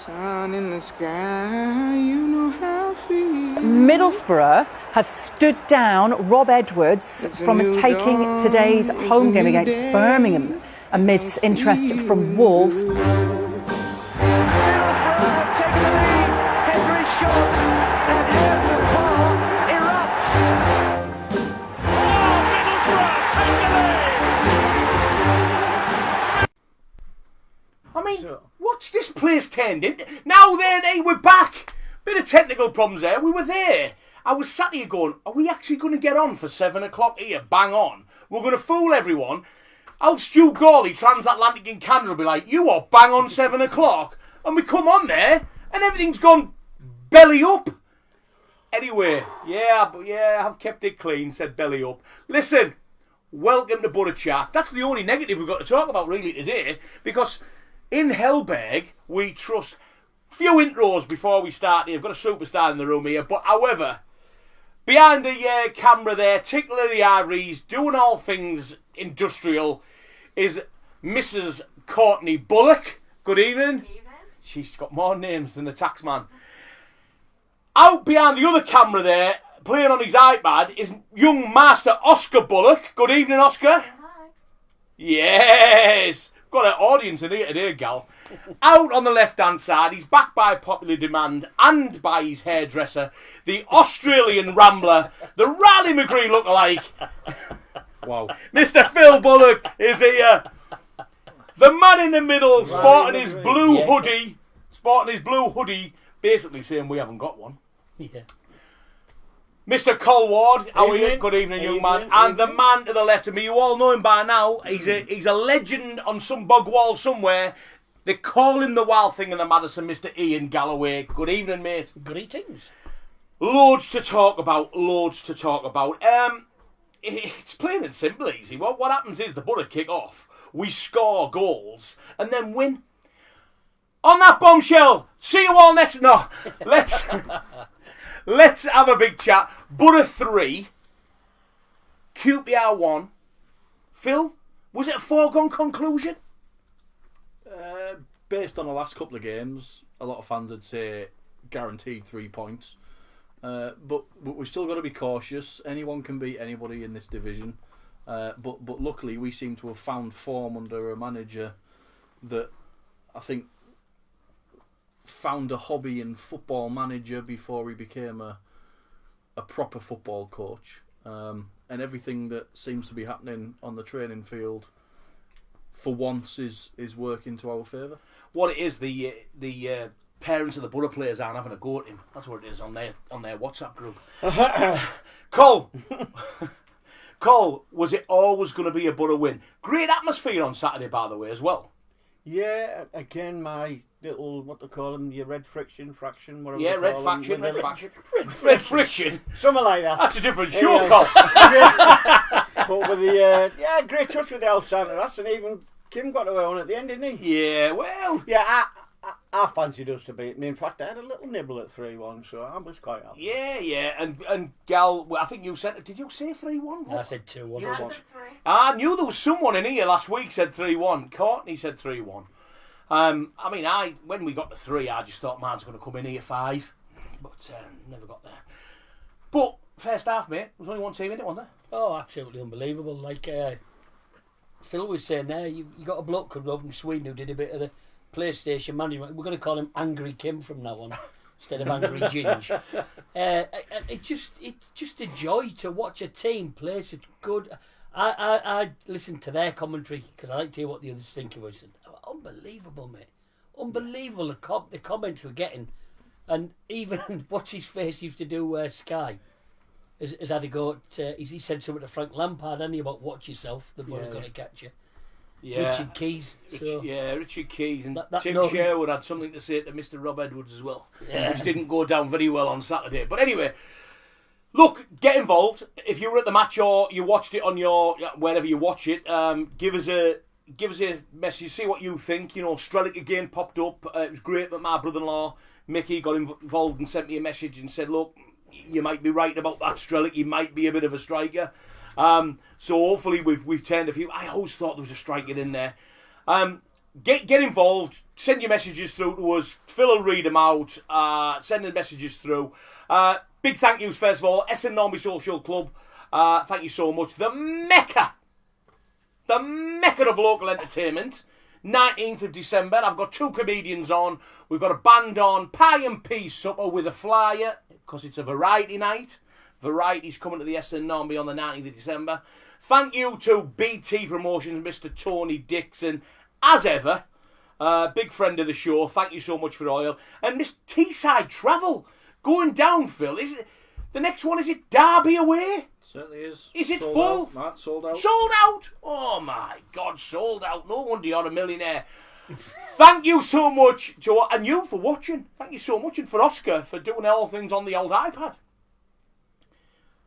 Sun in the sky, you know how I feel. Middlesbrough have stood down Rob Edwards from taking today's home game against Birmingham amidst interest from Wolves. I mean, what's this place turned into? Now then, hey, we're back. Bit of technical problems there. We were there. I was sat here going, are we actually going to get on for 7 o'clock here? Bang on. We're going to fool everyone. Old Stu Gawley, Transatlantic in Canada, will be like, you are bang on 7 o'clock. And we come on there, and everything's gone belly up. Anyway, I've kept it clean, said belly up. Listen, welcome to Boro Chat. That's the only negative we've got to talk about really today, because in Hellberg, we trust. Few intros before we start here. I've got a superstar in the room here. But however, behind the camera there, tickling the ivories, doing all things industrial, is Mrs. Courtney Bullock. Good evening. Good evening. She's got more names than the taxman. Out behind the other camera there, playing on his iPad, is young master Oscar Bullock. Good evening, Oscar. Hi. Yes. Got an audience in here today, gal. Out on the left-hand side, he's backed by popular demand and by his hairdresser, the Australian Rambler, the Riley McGree lookalike. Wow. Mr. Phil Bullock is here. The man in the middle, sporting his blue hoodie, basically saying we haven't got one. Yeah. Mr. Colward, how are you? Evening. Good evening, young man. Evening. And the man to the left of me, you all know him by now. He's a legend on some bog wall somewhere. They call him the wild thing in the Madison, Mr. Ian Galloway. Good evening, mate. Greetings. Loads to talk about. It's plain and simple, easy. What happens is the Boro kick off. We score goals and then win. On that bombshell, see you all next... No, Let's have a big chat. Boro 3, QPR 1. Phil, was it a foregone conclusion? Based on the last couple of games, a lot of fans would say guaranteed 3 points. But we've still got to be cautious. Anyone can beat anybody in this division. But luckily we seem to have found form under a manager that I think found a hobby in football manager before he became a proper football coach, and everything that seems to be happening on the training field for once is working to our favour. What it is, the parents of the Boro players aren't having a go at him. That's what it is on their WhatsApp group. Cole, was it always going to be a Boro win? Great atmosphere on Saturday, by the way, as well. Yeah, again, my little, what they call them, your red fraction, whatever. Yeah, they red call faction, them. red friction. Something like that. That's a different show, Anyway. Cole. But with the, great touch with the old Santa, that's, and even Kim got away on at the end, didn't he? Yeah, well. Yeah, I fancied us to beat me. In fact, I had a little nibble at 3-1, so I was quite happy. Yeah, and Gal, well, I think you said, did you say 3-1? I said 2-1. I said 3. I knew there was someone in here last week said 3-1. Courtney said 3-1. When we got to 3, I just thought man's going to come in here 5, but never got there. But first half, mate, there was only one team in it, wasn't there? Oh, absolutely unbelievable. Like Phil was saying there, you got a bloke coming over from Sweden who did a bit of the PlayStation management. We're going to call him Angry Kim from now on instead of Angry Ginge. It's just a joy to watch a team play such good. I listened to their commentary because I like to hear what the others think of us. Unbelievable, mate. Unbelievable the comments we're getting. And even what's his face used to do Sky has had a go at, he said something to Frank Lampard, hadn't he, about watch yourself, the ball going to catch you. Yeah. Richard Keys. Richard Keys and That Tim no- Sherwood had something to say to Mr. Rob Edwards as well, which didn't go down very well on Saturday. But anyway, look, get involved. If you were at the match or you watched it on your wherever you watch it, give us a message. See what you think. You know, Strelic again popped up. It was great that my brother-in-law Mickey got involved and sent me a message and said, "Look, you might be right about that Strelic. He might be a bit of a striker." So hopefully we've turned a few. I always thought there was a striker in there. get involved. Send your messages through to us. Phil will read them out. Send the messages through. Big thank yous, first of all. Essendon Norby Social Club. Thank you so much. The Mecca of local entertainment. 19th of December. I've got 2 comedians on. We've got a band on. Pie and Peas supper with a flyer, because it's a variety night. Variety's coming to the Essendon Norby on the 19th of December. Thank you to BT Promotions, Mr. Tony Dixon, as ever. Big friend of the show. Thank you so much for oil. And Miss Teesside Travel going down, Phil. Is it the next one? Is it Derby away? Certainly is. Is it sold full? Out, Matt, sold out. Sold out? Oh my God, sold out. No wonder you're a millionaire. Thank you so much, Joe, and you for watching. Thank you so much, and for Oscar for doing all things on the old iPad.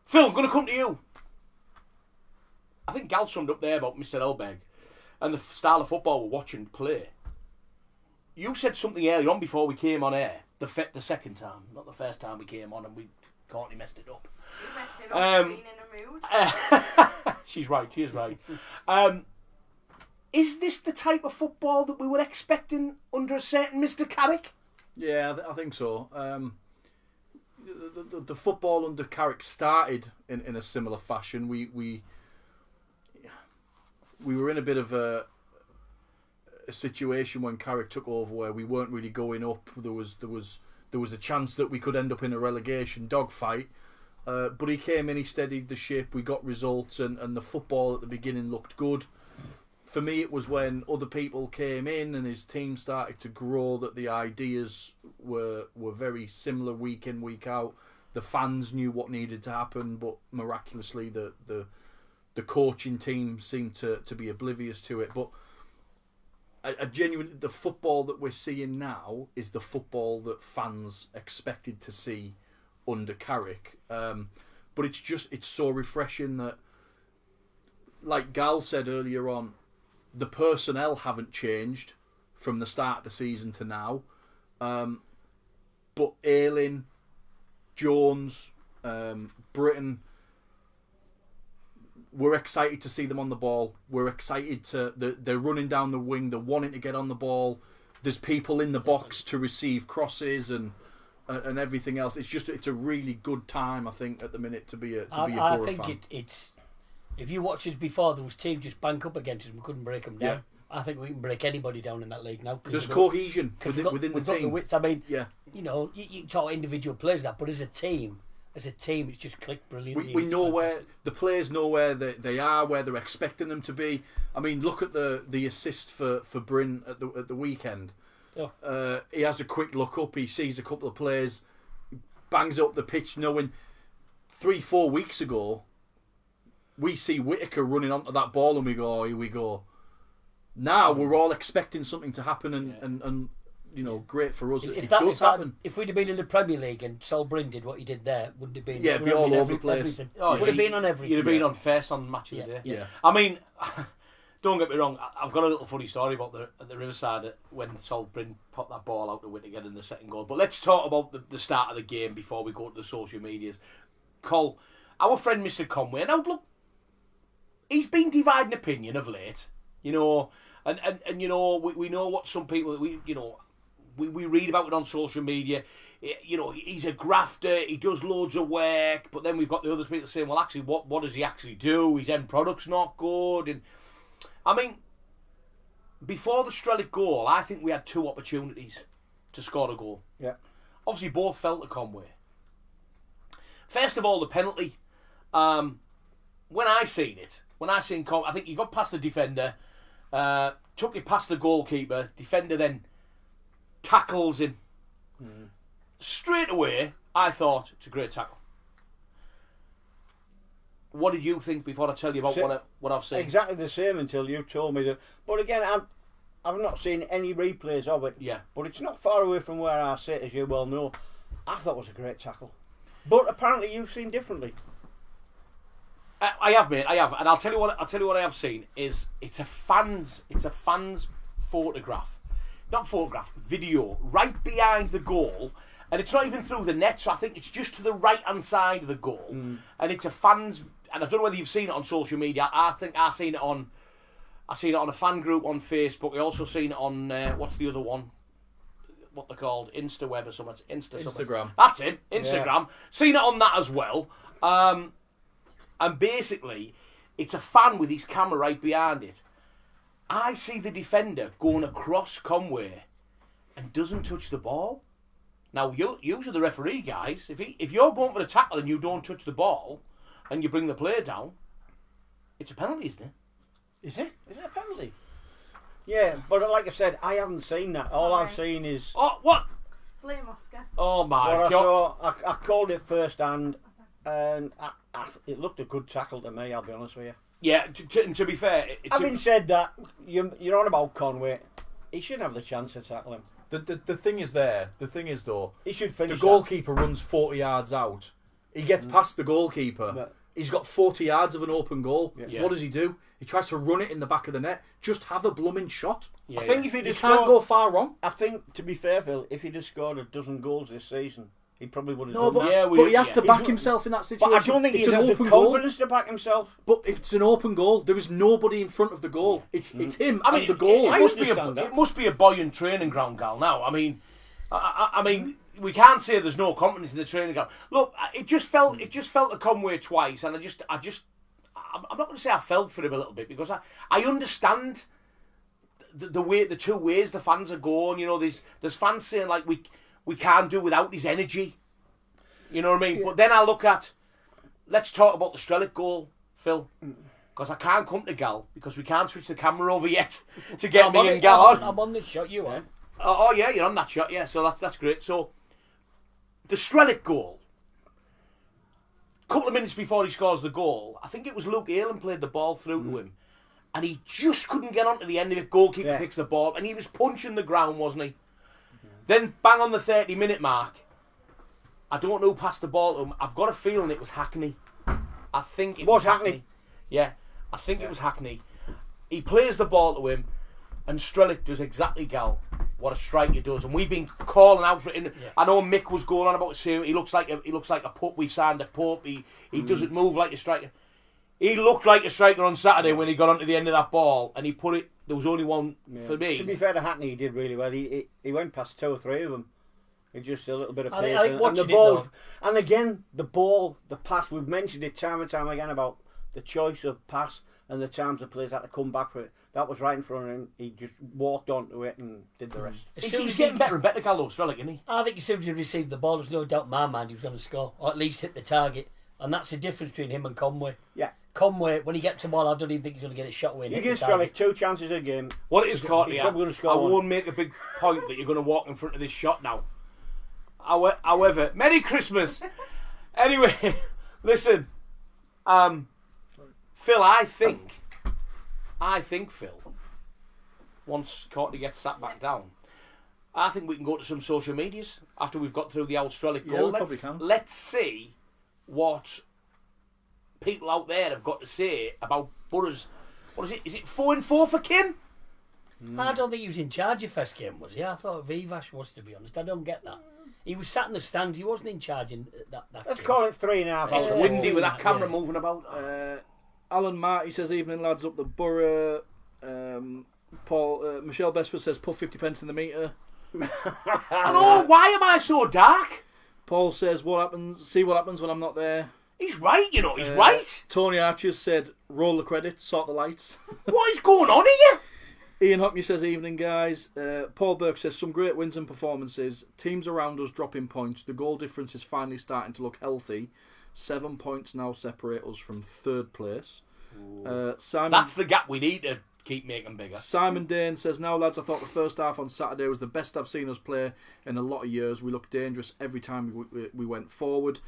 Phil, I'm going to come to you. I think Gal summed up there about Mr. Hellberg and the style of football we're watching play. You said something earlier on before we came on air, the second time, not the first time we came on, and we Courtney messed it up. You messed it up, being in a mood. She's right, she is right. Is this the type of football that we were expecting under a certain Mr. Carrick? Yeah, I think so. The football under Carrick started in a similar fashion. We were in a bit of a situation when Carrick took over where we weren't really going up. There was a chance that we could end up in a relegation dogfight. But he came in, he steadied the ship, we got results, and the football at the beginning looked good. For me, it was when other people came in and his team started to grow that the ideas were very similar week in, week out. The fans knew what needed to happen, but miraculously the coaching team seemed to be oblivious to it. But I genuinely, the football that we're seeing now is the football that fans expected to see under Carrick. But it's so refreshing that, like Gal said earlier on, the personnel haven't changed from the start of the season to now. But Ayling, Jones, Britton, we're excited to see them on the ball. We're excited they're running down the wing, they're wanting to get on the ball. There's people in the box to receive crosses and everything else. It's a really good time, I think, at the minute to be a Boro fan. I think it's if you watch us before, there was teams just bank up against us and we couldn't break them down. Yeah. I think we can break anybody down in that league now. There's cohesion within the we've got team. The width. I mean, yeah. You know, you talk individual players that, but as a team, it's just clicked brilliantly. We know where the players know where they are, where they're expecting them to be. I mean, look at the assist for Bryn at the weekend. Oh. He has a quick look up. He sees a couple of players, bangs up the pitch, knowing 3-4 weeks ago we see Whittaker running onto that ball and we go, oh, here we go. Now we're all expecting something to happen and you know, great for us. It does happen. If we'd have been in the Premier League and Sol Bryn did what he did there, wouldn't it have been? Yeah, it'd be all over the place. Oh, would have been on everything. You'd have been on first on Match of the Day. Yeah. I mean, don't get me wrong, I've got a little funny story about the Riverside when Sol Bryn popped that ball out to Whittaker in the second goal. But let's talk about the start of the game before we go to the social medias. Col, our friend Mr. Conway, now look, he's been dividing opinion of late, you know, and you know, we know what some people, we read about it on social media. You know, he's a grafter, he does loads of work, but then we've got the other people saying, well, actually, what does he actually do? His end product's not good. And I mean, before the Strelic goal, I think we had 2 opportunities to score a goal. Yeah. Obviously, both fell to Conway. First of all, the penalty. When I seen Conway, I think he got past the defender, took it past the goalkeeper. Defender then tackles him. Straight away, I thought it's a great tackle. What did you think before I tell you about what I've seen? Exactly the same until you told me that. But again, I've not seen any replays of it. Yeah. But it's not far away from where I sit, as you well know. I thought it was a great tackle. But apparently you've seen differently. I have, mate. I have, and I'll tell you what I have seen is it's a fan's photograph, not photograph, video right behind the goal, and it's not even through the net. So I think it's just to the right hand side of the goal, and it's a fan's. And I don't know whether you've seen it on social media. I think I've seen it on I seen it on a fan group on Facebook. I also seen it on what's the other one? What they're called? InstaWeb or something. Instagram. That's it. Instagram. Seen it on that as well. And basically, it's a fan with his camera right behind it. I see the defender going across Conway and doesn't touch the ball. Now, you are the referee, guys. If you're going for the tackle and you don't touch the ball and you bring the player down, it's a penalty, isn't it? Is it? Is it a penalty? Yeah, but like I said, I haven't seen that. All I've seen is... Oh, what? Blame Oscar. Oh, my what God. I called it first hand, and it looked a good tackle to me, I'll be honest with you. Yeah, to be fair... Having said that, you're on about Conway. He shouldn't have the chance to tackle him. The thing is there. The thing is, though, he should finish. The goalkeeper runs 40 yards out. He gets past the goalkeeper. But he's got 40 yards of an open goal. Yeah. What does he do? He tries to run it in the back of the net. Just have a blooming shot. Yeah, I think if he'd You have can't scored, go far wrong. I think, to be fair, Phil, if he'd have scored a dozen goals this season, he probably would have No, done but, that. but he has to He's back not- himself in that situation. But I don't think it's he an has the open goal. confidence to back himself. But if it's an open goal, there is nobody in front of the goal. It's him I mean, and the goal. it must be a buoyant training ground, Gal. Now, I mean, I mean, we can't say there's no confidence in the training ground. Look, it just felt a Conway twice, and I'm not going to say I felt for him a little bit because I understand the two ways the fans are going. You know, there's fans saying like we can't do without his energy. You know what I mean? Yeah. But then I look at, let's talk about the Strelic goal, Phil. Because I can't come to Gal because we can't switch the camera over yet to get me and Gal on. I'm on the shot, you are. Oh yeah, you're on that shot, yeah. So that's great. So the Strelic goal, a couple of minutes before he scores the goal, I think it was Luke Ayling played the ball through to him, and he just couldn't get onto the end of it. Goalkeeper picks the ball, and he was punching the ground, wasn't he? Then bang on the 30-minute mark, I don't know who passed the ball to him. I've got a feeling it was Hackney. I think it was Hackney. Yeah, I think it was Hackney. He plays the ball to him, and Strelic does exactly, Gal, what a striker does. And we've been calling out for it. I know Mick was going on about it saying he looks like a pup. We've signed a pup. He doesn't move like a striker. He looked like a striker on Saturday when he got onto the end of that ball, and he put it. There was only one for me. To be fair to Hackney, he did really well. He went past 2 or 3 of them. Just a little bit of pace. I think and the ball, and again, the pass. We've mentioned it time and time again about the choice of pass and the times the players had to come back for it. That was right in front of him. He just walked onto it and did the rest. He's getting better and better, Gallo, Strelic, isn't he? I think as soon as he received the ball, there's no doubt in my mind he was going to score, or at least hit the target. And that's the difference between him and Conway. Yeah. Conway, when he gets the ball, I don't even think he's going to get it shot away. You give Strelic 2 chances a game. What it is, Courtney, I one. won't make a big point that you're going to walk in front of this shot now. However, Merry Christmas. Anyway, listen, Phil, I think Phil, once Courtney gets sat back down, I think we can go to some social medias after we've got through the old Strelic goal. We probably can. Let's see what people out there have got to say about Boro's. What is it? Is it 4-4 for Kim? I don't think he was in charge of first game, was he? I thought Vivash was, to be honest. I don't get that. He was sat in the stands. He wasn't in charge in that Let's game. call it 3.5. It's windy with that camera moving about. Alan Marty says, evening lads up the Borough. Michelle Besford says, put 50 pence in the meter. I know, why am I so dark? Paul says, see what happens when I'm not there. He's right, you know, he's right. Tony Archers said, roll the credits, sort the lights. What is going on here? Ian Hockney says, evening guys. Paul Burke says, some great wins and performances. Teams around us dropping points. The goal difference is finally starting to look healthy. 7 points now separate us from 3rd place. Simon, that's the gap we need to keep making bigger. Simon Dane says, now lads, I thought the first half on Saturday was the best I've seen us play in a lot of years. We looked dangerous every time we went forward.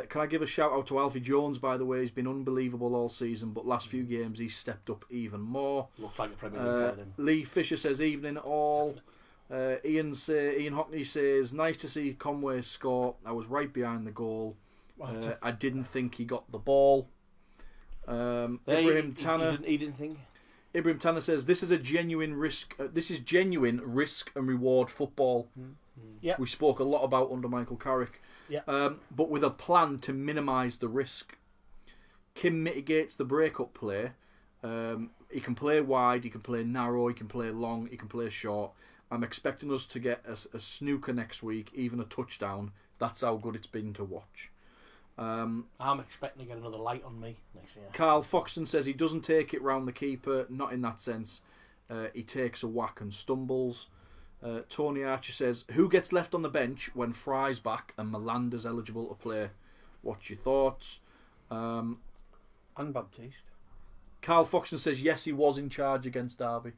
Can I give a shout out to Alfie Jones, by the way? He's been unbelievable all season, but last few games he's stepped up even more. Looks like a Premier League player. Lee Fisher says, evening all. Ian Hockney says, nice to see Conway score. I was right behind the goal. I didn't think he got the ball. Ibrahim Tanner. He didn't think. Ibrahim Tanner says, this is a genuine risk. This is genuine risk and reward football. Yep. We spoke a lot about under Michael Carrick. But with a plan to minimise the risk. Kim mitigates the break-up play. He can play wide, he can play narrow, he can play long, he can play short. I'm expecting us to get a snooker next week, even a touchdown. That's how good it's been to watch. I'm expecting to get another light on me next year. Carl Foxton says he doesn't take it round the keeper, not in that sense. He takes a whack and stumbles. Tony Archer says, who gets left on the bench when Fry's back and Melander's eligible to play? What's your thoughts? And Baptiste. Carl Foxton says, yes, he was in charge against Derby.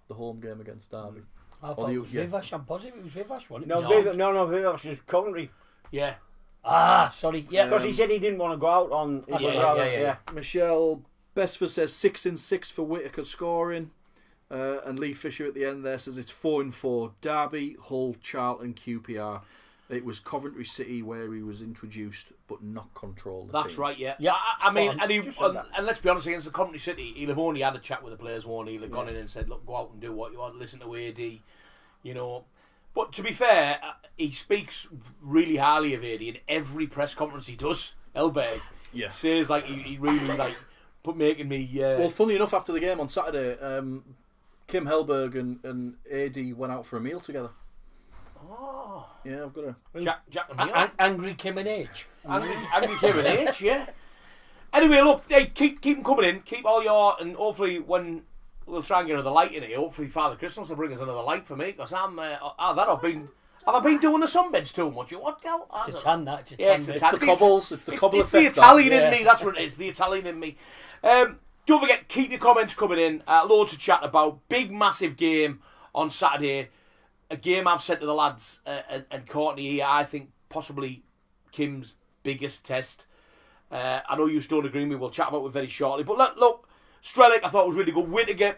The home game against Derby. I thought it was Vivash. I'm positive it was Vivash, wasn't it? No, Vivash is Coventry. Yeah. Sorry. Yeah. Because he said he didn't want to go out on... Yeah. Michelle Besford says 6-6 for Whittaker scoring. And Lee Fisher at the end there says it's 4-4. Derby, Hull, Charlton, QPR. It was Coventry City where he was introduced, but not controlled. That's right, yeah. Yeah, I mean, and let's be honest, against the Coventry City, he'll have only had a chat with the players, won't he? He'll have gone in and said, look, go out and do what you want, listen to AD, you know. But to be fair, he speaks really highly of AD in every press conference he does. Hellberg. Yeah. Says, like, he really, like, making me... Well, funny enough, after the game on Saturday, Kim Hellberg and AD went out for a meal together. Oh. Yeah, I've got a... Jack and Neil. Angry Kim and H. Angry Kim and H, yeah. Anyway, look, hey, keep them coming in. Keep all your... And hopefully when... We'll try and get another light in here. Hopefully Father Christmas will bring us another light for me. Because I'm... Have I been doing the sunbeds too much? You what, gal? It's a tan, that. It's the cobbles. It's the cobble effect. It's the Italian in me. That's what it is. The Italian in me. Don't forget, keep your comments coming in. Loads to chat about. Big, massive game on Saturday. A game I've said to the lads and Courtney here, I think possibly Kim's biggest test. I know you don't agree with me. We'll chat about it very shortly. But look, Strelic I thought was really good. Whittaker,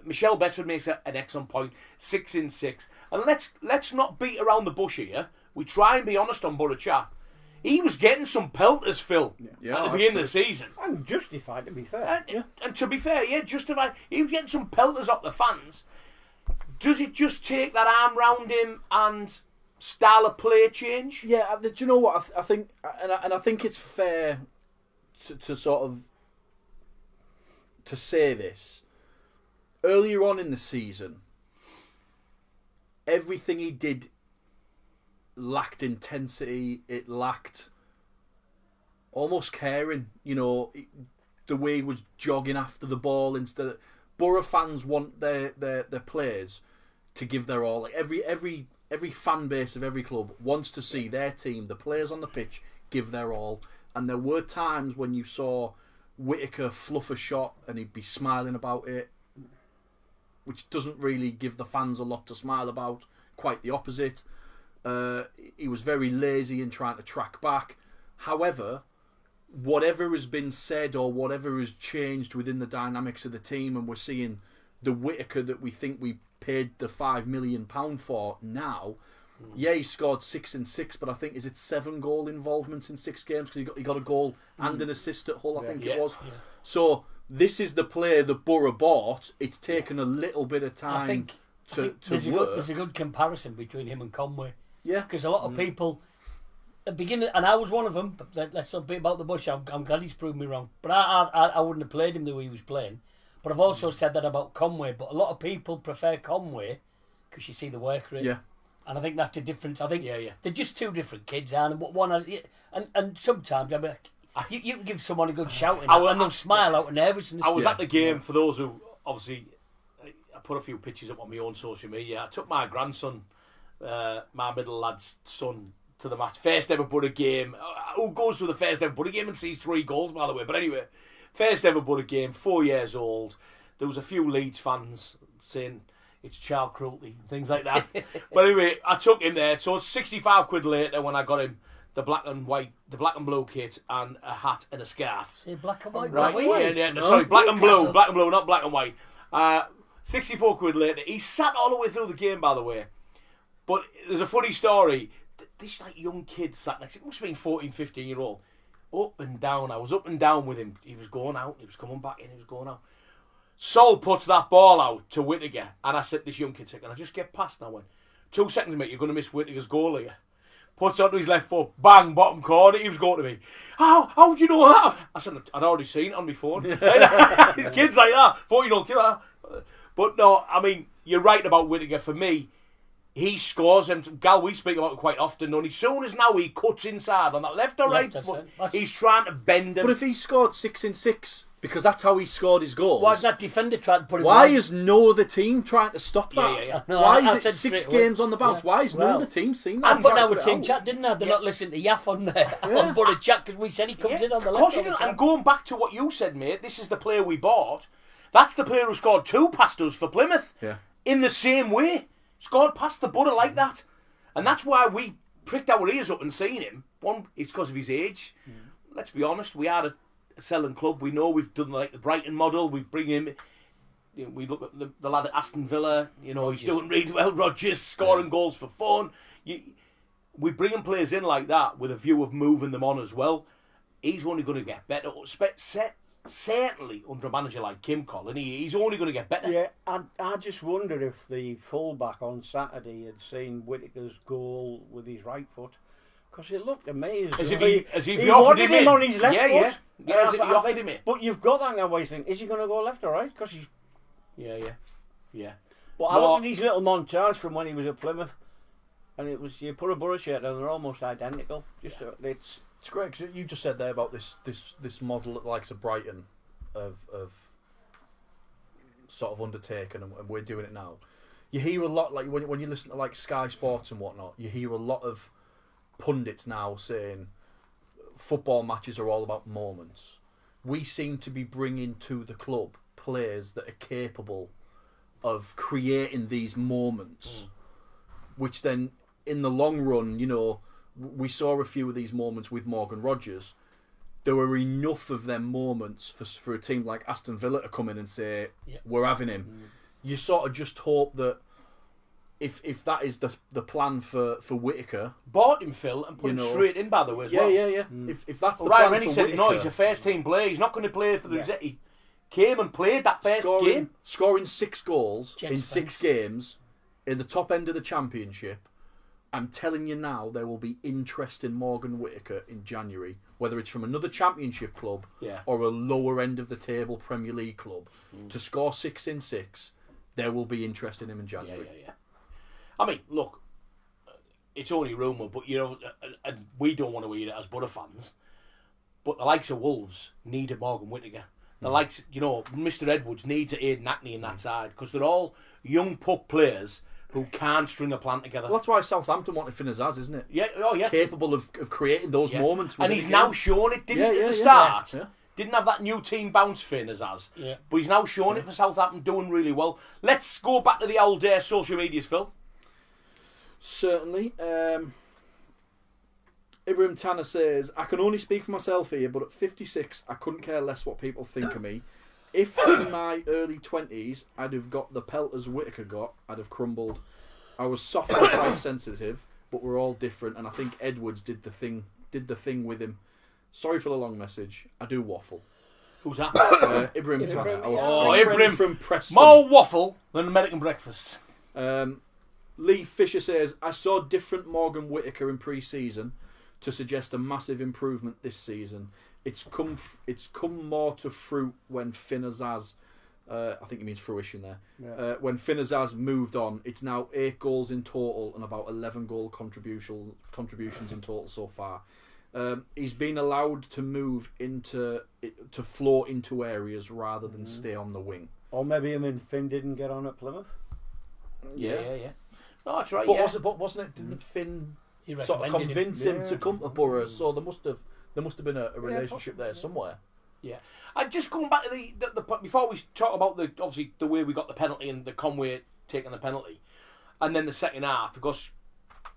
Michelle Besford makes an excellent point. 6-6. And let's not beat around the bush here. We try and be honest on Boro Chat. He was getting some pelters, Phil, at the beginning of the season. And justified, to be fair. And to be fair, justified. He was getting some pelters up the fans. Does it just take that arm round him and style of play change? Yeah, do you know what? I think, and I think it's fair to sort of to say this. Earlier on in the season, everything he did lacked intensity. It lacked almost caring. You know, the way he was jogging after the ball instead of... Borough fans want their players to give their all. Like every fan base of every club wants to see their team, the players on the pitch, give their all. And there were times when you saw Whittaker fluff a shot and he'd be smiling about it, which doesn't really give the fans a lot to smile about. Quite the opposite. He was very lazy in trying to track back. However, whatever has been said or whatever has changed within the dynamics of the team, and we're seeing the Whittaker that we think we paid the £5 million for now. Yeah, he scored 6-6, but I think, is it 7 goal involvements in 6 games? Because he got a goal and an assist at Hull, I think it was. Yeah. So this is the player that Borough bought. It's taken a little bit of time I think there's a good comparison between him and Conway. Yeah. Because a lot of people... At the beginning, and I was one of them, but let's not beat about the bush. I'm glad he's proved me wrong. But I wouldn't have played him the way he was playing. But I've also said that about Conway. But a lot of people prefer Conway because you see the work rate. Yeah. And I think that's the difference. I think they're just two different kids, and sometimes I mean, you can give someone a good shouting and they'll smile out of nervousness. I was at the game for those who obviously. I put a few pictures up on my own social media. I took my grandson, my middle lad's son, to the match. First ever Borough game. Who goes to the first ever Borough game and sees 3 goals, by the way? But anyway, first ever Borough game, 4 years old. There was a few Leeds fans saying it's child cruelty and things like that. But anyway, I took him there. So 65 quid later when I got him the black and blue kit and a hat and a scarf. Say black and white, right? Yeah. No, sorry, black and blue, not black and white. 64 quid later. He sat all the way through the game, by the way. But there's a funny story. This young kid sat next to him. It must have been 14, 15-year-old. Up and down. I was up and down with him. He was going out. He was coming back in. He was going out. Sol puts that ball out to Whittaker. And I said, this young kid said, can I just get past? And I went, 2 seconds, mate. You're going to miss Whittaker's goal here. puts onto his left foot, bang, bottom corner. He was going to me. How do you know that? I said, I'd already seen it on my phone. His kids like that, 14-year-old kid like that. But no, I mean, you're right about Whittaker. For me, he scores, and Gal, we speak about it quite often, and as soon as now he cuts inside on that left or right foot, he's trying to bend him. But if he scored 6 in 6, because that's how he scored his goals. Why is that defender trying to put him Why on? is no other team trying to stop that? Yeah. No, Why I is it said 6 straight away. games on the bounce? Why is no other team seen that? I put that with Trying to Team put it Chat, out? didn't I? They're not listening to Yaff on on Boro Chat because we said he comes in on the Of left. course he all the does. time. And going back to what you said, mate, this is the player we bought. That's the player who scored 2 past us for Plymouth. Yeah. In the same way. Scored past the butter like that. And that's why we pricked our ears up and seen him. One, it's because of his age. Let's be honest, we are a selling club. We know we've done like the Brighton model. We bring him. You know, we look at the lad at Aston Villa. You know, he's doing really well. Rodgers scoring goals for fun. We bring players in like that with a view of moving them on as well. He's only going to get better. Certainly under a manager like Kim Collin, he's only going to get better. Yeah, I just wonder if the fullback on Saturday had seen Whittaker's goal with his right foot, because it looked amazing. As if he offered offered him in. on his left foot. Yeah, as if he offered him in. But you've got that now where you think, is he going to go left or right? Because he's. Yeah. But I looked at his little montage from when he was at Plymouth, and it was, you put a Boro shirt on, they're almost identical. It's great because you just said there about this model that likes of Brighton of sort of undertaken, and we're doing it now. You hear a lot, like when you listen to like Sky Sports and whatnot, you hear a lot of pundits now saying football matches are all about moments. We seem to be bringing to the club players that are capable of creating these moments, which then in the long run, you know, we saw a few of these moments with Morgan Rodgers. There were enough of them moments for a team like Aston Villa to come in and say, we're having him. You sort of just hope that if that is the plan for Whittaker... Bought him, Phil, and put him straight in, by the way, as well. Yeah. If that's the Ryan plan Rennie for said, Whittaker... no, he's a first-team player. He's not going to play for the... He came and played that first game. Scoring 6 goals Jets in 6 games in the top end of the Championship. I'm telling you now, there will be interest in Morgan Whittaker in January, whether it's from another Championship club or a lower end of the table Premier League club. To score 6 in 6, there will be interest in him in January. Yeah. I mean, look, it's only rumour, but you know, and we don't want to hear it as Boro fans, but the likes of Wolves need a Morgan Whittaker. The likes, you know, Mr. Edwards needs a Aidan Hackney in that side, because they're all young pup players who can't string a plan together. Well, that's why Southampton wanted Finn Azaz, isn't it? Yeah, Capable of creating those moments. And he's within now the game. shown it, didn't at the start. Yeah. Didn't have that new team bounce Finn Azaz. Yeah. But he's now shown it for Southampton, doing really well. Let's go back to the old social medias, Phil. Certainly. Ibrahim Tanner says, I can only speak for myself here, but at 56, I couldn't care less what people think of me. If in my early 20s I'd have got the pelters Whittaker got, I'd have crumbled. I was soft and quite sensitive, but we're all different, and I think Edwards did the thing with him. Sorry for the long message. I do waffle. Who's that? Ibrahim Tanner. Ibrahim from Preston. More waffle than American breakfast. Lee Fisher says, I saw different Morgan Whittaker in pre-season to suggest a massive improvement this season. It's come more to fruit when Finn Azaz, I think he means fruition there. Yeah. When Finn Azaz moved on, it's now 8 goals in total and about 11 goal contributions in total so far. He's been allowed to move to flow into areas rather than stay on the wing. Or maybe him and Finn didn't get on at Plymouth. Yeah. No, that's right. But wasn't it? Didn't Finn sort of convince him to come to Boro? So there must have been a relationship there somewhere. Yeah, and just going back to the before we talk about the way we got the penalty and the Conway taking the penalty, and then the second half, because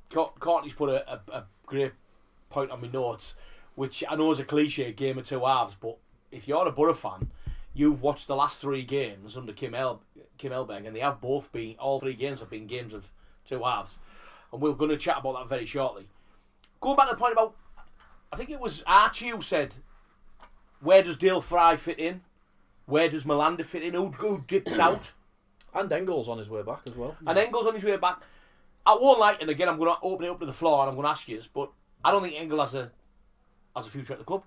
Courtney's put a great point on my notes, which I know is a cliche, game of 2 halves, but if you're a Boro fan, you've watched the last 3 games under Kim Hellberg, and they have both been, all 3 games have been games of 2 halves, and we're going to chat about that very shortly. Going back to the point about, I think it was Archie who said, where does Dale Fry fit in? Where does Melander fit in? Who dips out? And Engels on his way back as well. And Engels on his way back. I won't like, and again, I'm going to open it up to the floor and I'm going to ask you, but I don't think Engel has a future at the club.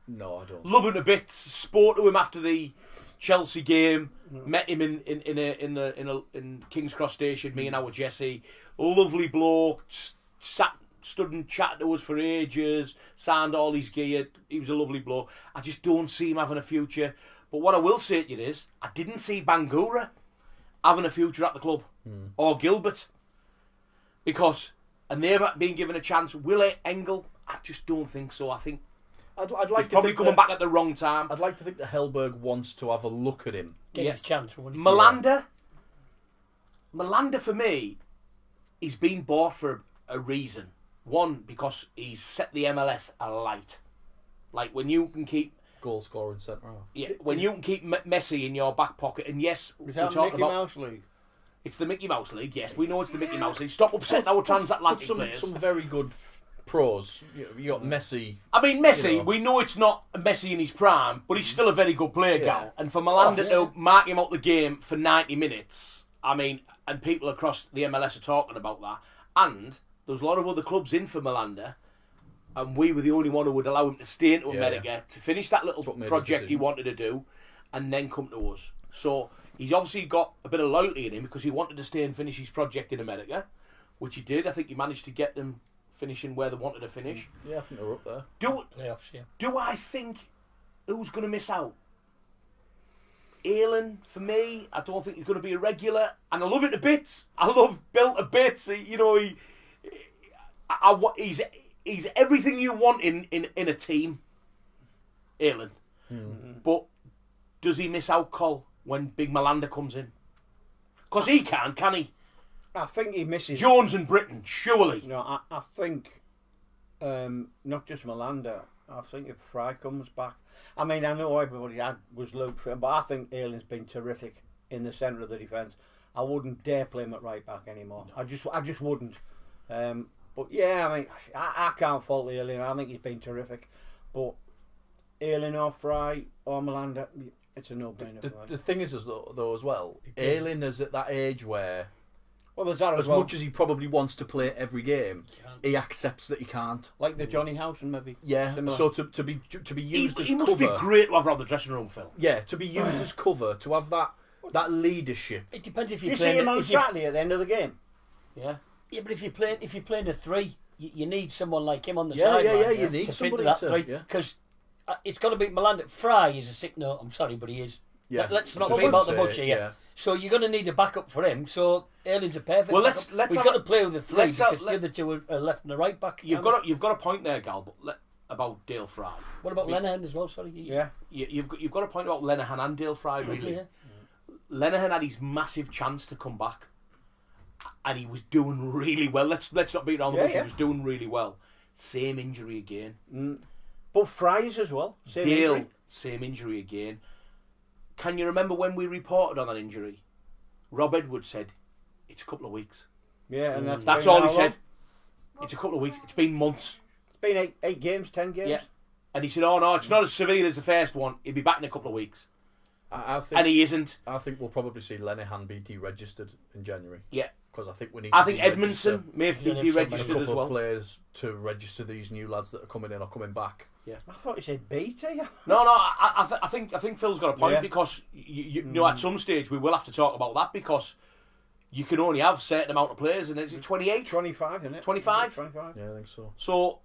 No, I don't. Love him to bits. Spoke to him after the Chelsea game. Met him in King's Cross Station. Me and our Jesse. Lovely bloke. Stood and chatted to us for ages. Signed all his gear. He was a lovely bloke. I just don't see him having a future. But what I will say to you is, I didn't see Bangura having a future at the club, or Gilbert, and they've been given a chance. Will Engel? I just don't think so. I think I'd like he's to probably think coming that, back at the wrong time. I'd like to think that Hellberg wants to have a look at him. Get his chance. Malander for me, he's been bought for a reason. One, because he's set the MLS alight. Like when you can keep Goal scoring centre half. Yeah, when you can keep Messi in your back pocket, and yes, Is we're that talking Mickey about Mouse League? it's the Mickey Mouse League. Yes, we know it's the Mickey Mouse League. Stop upsetting our transatlantic players. Some very good pros. You got Messi. I mean, Messi. You know. We know it's not Messi in his prime, but he's still a very good player, Gal. And for Malander to mark him out the game for 90 minutes, I mean, and people across the MLS are talking about that. And there's a lot of other clubs in for Malander. And we were the only one who would allow him to stay into America to finish that little project he wanted to do and then come to us. So he's obviously got a bit of loyalty in him because he wanted to stay and finish his project in America, which he did. I think he managed to get them finishing where they wanted to finish. Yeah, I think they're up there. Playoffs, yeah. Do I think who's going to miss out? Aylan, for me, I don't think he's going to be a regular. And I love it to bits. I love Bill to bits. He's everything you want in a team, Aylan. But does he miss out, Col, when Big Malander comes in? Because he can he? I think he misses... Jones and Britain, surely. No, I think not just Malander. I think if Fry comes back... I mean, I know everybody was Luke for him, but I think Aylan's been terrific in the centre of the defence. I wouldn't dare play him at right back anymore. No. I just wouldn't. But yeah, I mean, I can't fault Aylan. I think he's been terrific. But Aylan or Fry or Malander, it's a no-brainer. The thing is, though, as well, Aylan is at that age where, well, there's that as much as he probably wants to play every game, he accepts that he can't. Like the Johnny Howson, maybe. Yeah. Similar. So to be used as he cover, must be great to have around the dressing room, Phil. Yeah, to be used as cover, to have that leadership. It depends if Do you're you see playing. him on Saturday at the end of the game? Yeah. Yeah, but if you're playing a three, you need someone like him on the Yeah, sideline. yeah, you need to somebody fit into to- that three yeah. because it's got to be Malander. Fry is a sick note. I'm sorry, but he is. Yeah. Let's not That's dream what about I'd the say, butcher yeah. yet. So you're going to need a backup for him. So Aylin's a perfect. Well, backup. let's We've have got a- to play with the three let's have- because the other two are left and the right back. You've got a point there, Gal. But about Dale Fry. What about Lenihan as well? Sorry. Yeah. You've got a point about Lenihan and Dale Fry, really. Yeah. Lenihan had his massive chance to come back, and he was doing really well. Let's not beat around the bush. Yeah. He was doing really well. Same injury again. But Fry's as well. Same Dale, injury. same injury again. Can you remember when we reported on that injury? Rob Edwards said, "It's a couple of weeks." Yeah, and That's been all how he said. long? It's a couple of weeks. It's been months. It's been 8 games, 10 games. Yeah. And he said, "Oh no, it's not as severe as the first one. He'll be back in a couple of weeks." I think, And he isn't. I think we'll probably see Lenihan be deregistered in January. Yeah. Because I think we need. I to think deregister Edmondson may have been You're gonna have a deregistered couple as of well. players to register these new lads that are coming in or coming back. I thought you said BT. No, I think Phil's got a point Yeah. because you know at some stage we will have to talk about that because you can only have a certain amount of players, and is it 28? 25, isn't it? 25? 25. Yeah, I think so. So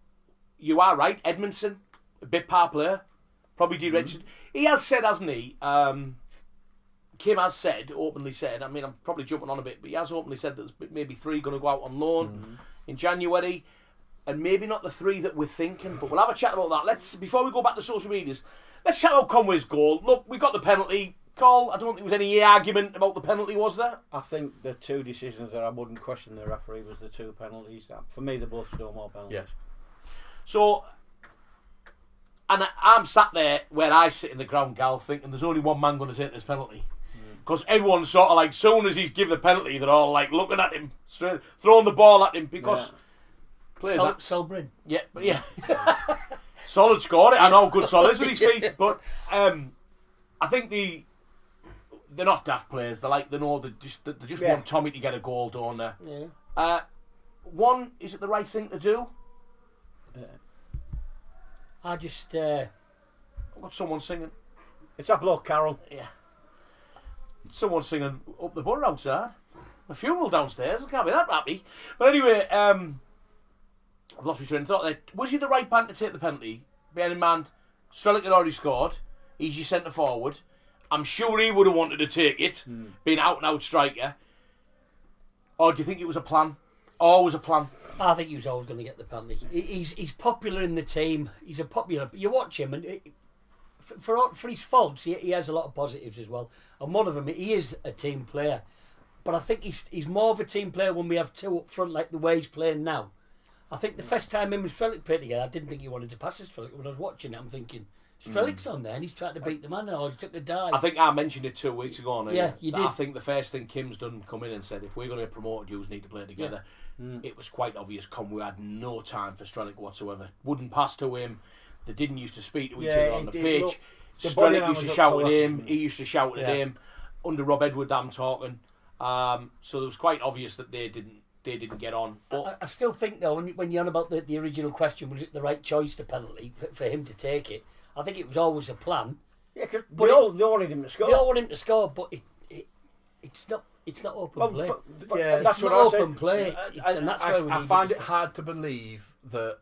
you are right, Edmondson, a bit par player, probably deregistered. He has said, hasn't he? Kim has said, openly said. I mean, I'm probably jumping on a bit, but he has openly said that there's maybe 3 going to go out on loan in January. And maybe not the 3 that we're thinking, but we'll have a chat about that. Before we go back to social medias, let's chat about Conway's goal. Look, we got the penalty. Cole, I don't think there was any argument about the penalty, was there? I think the 2 decisions that I wouldn't question the referee was the 2 penalties. For me, they're both Stonewall penalties. Yeah. So, and I'm sat there where I sit in the ground, Gal, thinking there's only one man going to take this penalty. Because everyone's sort of like, soon as he's give the penalty, they're all like looking at him, straight, throwing the ball at him because... Players Selbryn. Yeah, but yeah. Solid scored it. I know how good Sol is with his feet, but I think they're not daft players. They just Yeah. want Tommy to get a goal, don't they? Yeah. One, is it the right thing to do? I just... I've got someone singing. It's that bloke, Carol. Yeah. Someone singing up the Boro outside. A funeral downstairs. I can't be that happy. But anyway, I've lost my train of thought there. Was he the right man to take the penalty? Bearing in mind, Strelic had already scored. He's your centre forward. I'm sure he would have wanted to take it, being out and out striker. Or do you think it was a plan? Always a plan. I think he was always going to get the penalty. He's popular in the team. He's a popular... You watch him and... For his faults, he has a lot of positives as well. And one of them, he is a team player. But I think he's more of a team player when we have two up front, like the way he's playing now. I think the first time him and Strelic played together, I didn't think he wanted to pass to Strelic. When I was watching it, I'm thinking, Strelic's on there and he's trying to beat the man, or he took the dive. I think I mentioned it 2 weeks ago. Yeah, you did. I think the first thing Kim's done, come in and said, if we're going to get promoted, you need to play together. Yeah. It was quite obvious Conway had no time for Strelic whatsoever. Wouldn't pass to him. They didn't used to speak to each other on the pitch. Strelic used to shout at him. He used to shout at him. Under Rob Edwards, I'm talking. So it was quite obvious that they didn't get on. But I still think though, when you're on about the original question, was it the right choice to penalty for him to take it? I think it was always a plan. Yeah, because they all wanted him to score. They all want him to score, but it's not open play. Yeah, that's what open play. And that's why I find it hard to believe that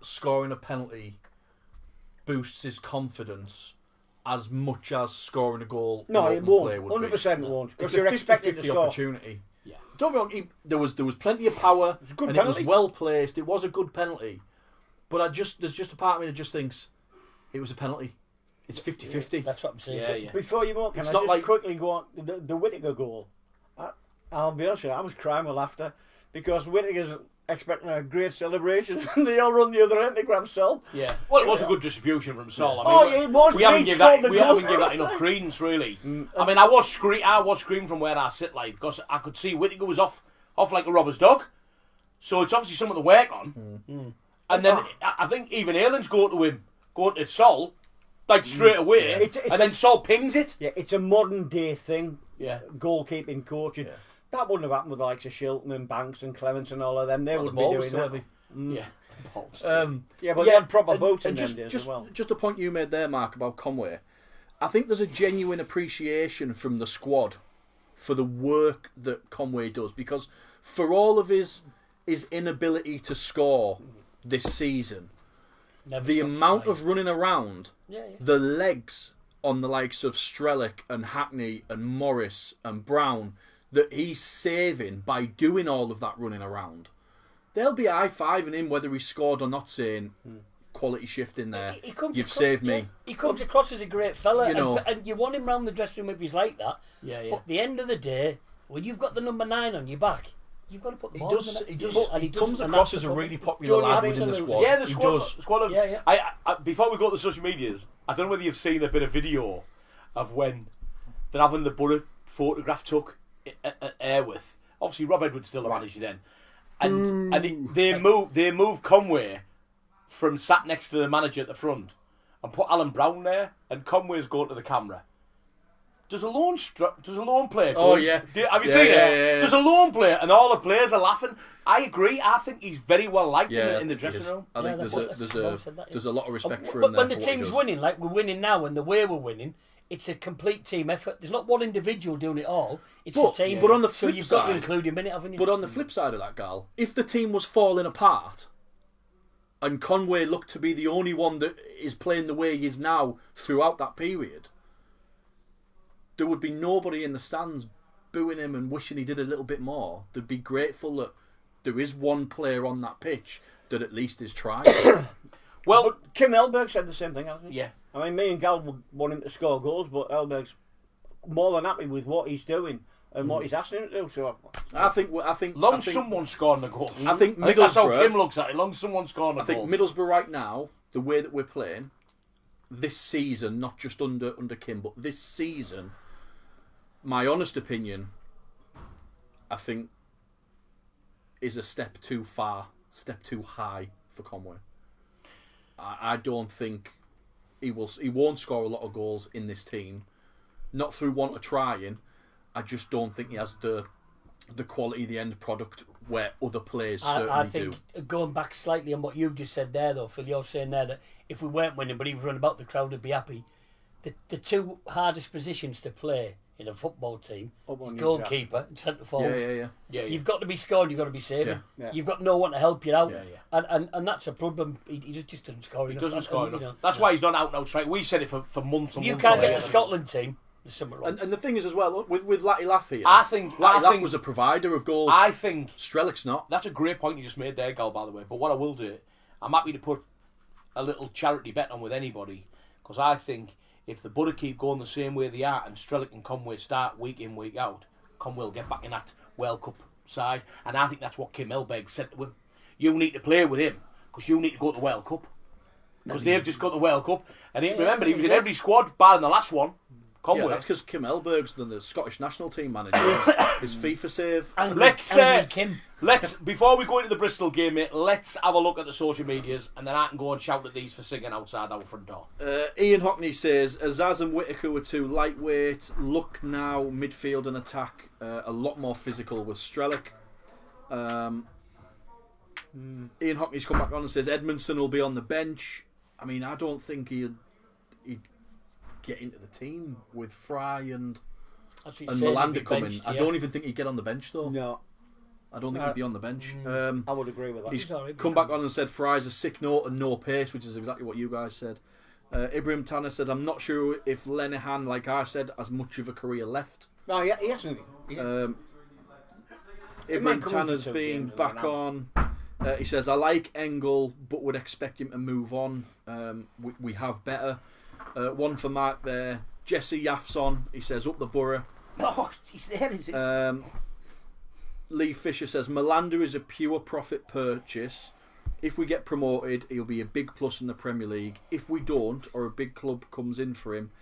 scoring a penalty boosts his confidence as much as scoring a goal. No, in it open play won't. would 100% be. won't. It's Because a you're expected to 50-50 score. opportunity. Yeah. Don't be wrong. There was plenty of power, It's a good and penalty. it was well placed. It was a good penalty, but there's just a part of me that just thinks it was a penalty. It's 50-50. That's what I'm saying. Yeah, yeah. Before you walk, can It's I not just like- quickly go on the Whittaker goal? I'll be honest with you, I was crying with laughter because Whittaker's expecting a great celebration and they all run the other end to grab Sol. Yeah. Well, it was a good distribution from Sol. I mean, Yeah, it was. We haven't Reed given scored that. the We goal. haven't given that enough credence, really. I mean, I was screaming from where I sit, like, because I could see Whittaker was off like a robber's dog. So it's obviously something to work on. And then I think even Aylin's going to Sol, like straight away, It's and then Sol pings it. Yeah, it's a modern day thing. Yeah. Goalkeeping coaching. Yeah. That wouldn't have happened with the likes of Shilton and Banks and Clements and all of them. They Well, would the be ball was doing too that. heavy. Yeah. Yeah, but they had proper boots in and them just, days just, as well. just a point you made there, Mark, about Conway. I think there's a genuine appreciation from the squad for the work that Conway does, because for all of his inability to score this season, the amount of running around, the legs on the likes of Strelic and Hackney and Morris and Brown that he's saving by doing all of that running around, they'll be high-fiving him whether he scored or not, saying quality shift in there, you've saved me. He comes across as a great fella, You know. and you want him round the dressing room if he's like that. Yeah, yeah. But at the end of the day, when you've got the number 9 on your back, you've got to put the ball in the net. He And comes and across that's as a the really problem. popular lad think within the so? squad. Yeah, the He squad. does. Squad of, Yeah. I before we go to the social medias, I don't know whether you've seen a bit of video of when they're having the Boro photograph took at Airworth. Obviously, Rob Edwards still the manager then, and they move Conway from sat next to the manager at the front and put Alan Brown there, and Conway's going to the camera. Does a lone player go? Oh, yeah. Have you Yeah, seen yeah, it? yeah, yeah. There's a lone player, and all the players are laughing. I agree. I think he's very well liked in the he dressing is. room. I think that's well said that, yeah. there's a lot of respect for him But there. when the for what he team's does. winning, like we're winning now, and the way we're winning, it's a complete team effort. There's not one individual doing it all. It's But- a team. but on the so flip you've got to side- include him in it, haven't you? But on the flip side of that, Gal, if the team was falling apart and Conway looked to be the only one that is playing the way he is now throughout that period, there would be nobody in the stands booing him and wishing he did a little bit more. They'd be grateful that there is one player on that pitch that at least is trying. Well, But Kim Hellberg said the same thing, hasn't he? yeah. I mean, me and Gal would want him to score goals, but Hellberg's more than happy with what he's doing and what he's asking him to do. So I think Long someone's scoring the goals. I think that's how Middlesbrough- Kim looks at it. Long someone's scoring the I think goals. Middlesbrough right now, the way that we're playing this season, not just under Kim, but this season, my honest opinion, I think, is a step too far, step too high for Conway. I don't think he won't score a lot of goals in this team, not through want of trying. I just don't think he has the quality, the end product where other players I certainly think going back slightly on what you've just said there, though, Phil, you're saying there that if we weren't winning, but he was running about, the crowd would be happy. The two hardest positions to play in a football team is goalkeeper and centre forward. Yeah. You've got to be scoring, you've got to be saving. Yeah. You've got no one to help you out. Yeah. And that's a problem. He just doesn't score enough. He doesn't score enough. You know, That's why he's not out and out strike. We said it for months and if you months. can't get already. the Scotland team, there's something wrong. And the thing is as well, look, with Latty Laff here, I think was a provider of goals. I think Strelic's not. that's a great point you just made there, Gal, by the way. But what I will do, I'm happy to put a little charity bet on with anybody, because I think if the Boro keep going the same way they are and Strelic and Conway start week in, week out, Conway will get back in that World Cup side. And I think that's what Kim Hellberg said to him. You need to play with him because you need to go to the World Cup. Because they've just got the World Cup. And remember, he was in every squad, bar in the last one. Conway. Yeah, that's because Kim Hellberg's the Scottish national team manager. His FIFA save. Let's before we go into the Bristol game, mate, let's have a look at the social medias, and then I can go and shout at these for singing outside our front door. Ian Hockney says Azaz and Whittaker were too lightweight. Look now, midfield and attack a lot more physical with Strelic. Ian Hockney's come back on and says Edmondson will be on the bench. I mean, I don't think he'd get into the team with Fry and Melander coming. I don't even think he'd get on the bench though. No. I don't think he'd be on the bench. I would agree with that. He's come back on and said Fry's a sick note and no pace, which is exactly what you guys said. Ibrahim Tanner says, I'm not sure if Lenihan, like I said, has much of a career left. No, he hasn't. Ibrahim Tanner's been back on. He says, I like Engel, but would expect him to move on. We have better. One for Mark there. Jesse Yaff's on. He says, up the Boro. Oh, he's there, is he? Lee Fisher says, Melander is a pure profit purchase. If we get promoted, he'll be a big plus in the Premier League. If we don't, or a big club comes in for him,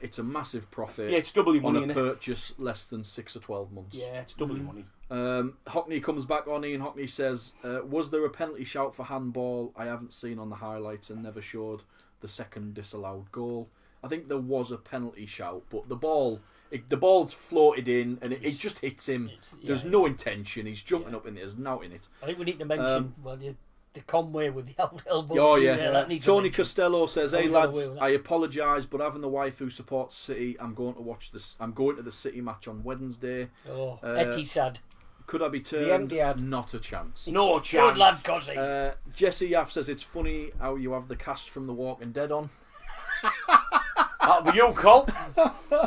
it's a massive profit. Yeah, it's doubly money on a purchase less than 6 or 12 months. Yeah, it's doubly money. Hockney comes back on. Ian Hockney says, was there a penalty shout for handball? I haven't seen on the highlights and never showed the second disallowed goal. I think there was a penalty shout, but the ball's floated in and it just hits him. There's no intention. He's jumping up in it. There's nothing in it. I think we need to mention the Conway with the old elbow. Oh yeah. Tony Costello says, "Hey lads, I apologise, but having the wife who supports City, I'm going to watch this. I'm going to the City match on Wednesday. Oh, Etihad. Could I be turned? Not a chance. No chance. Good lad, Cossie. Jesse Yaff says it's funny how you have the cast from The Walking Dead on. That'll be you, Cole.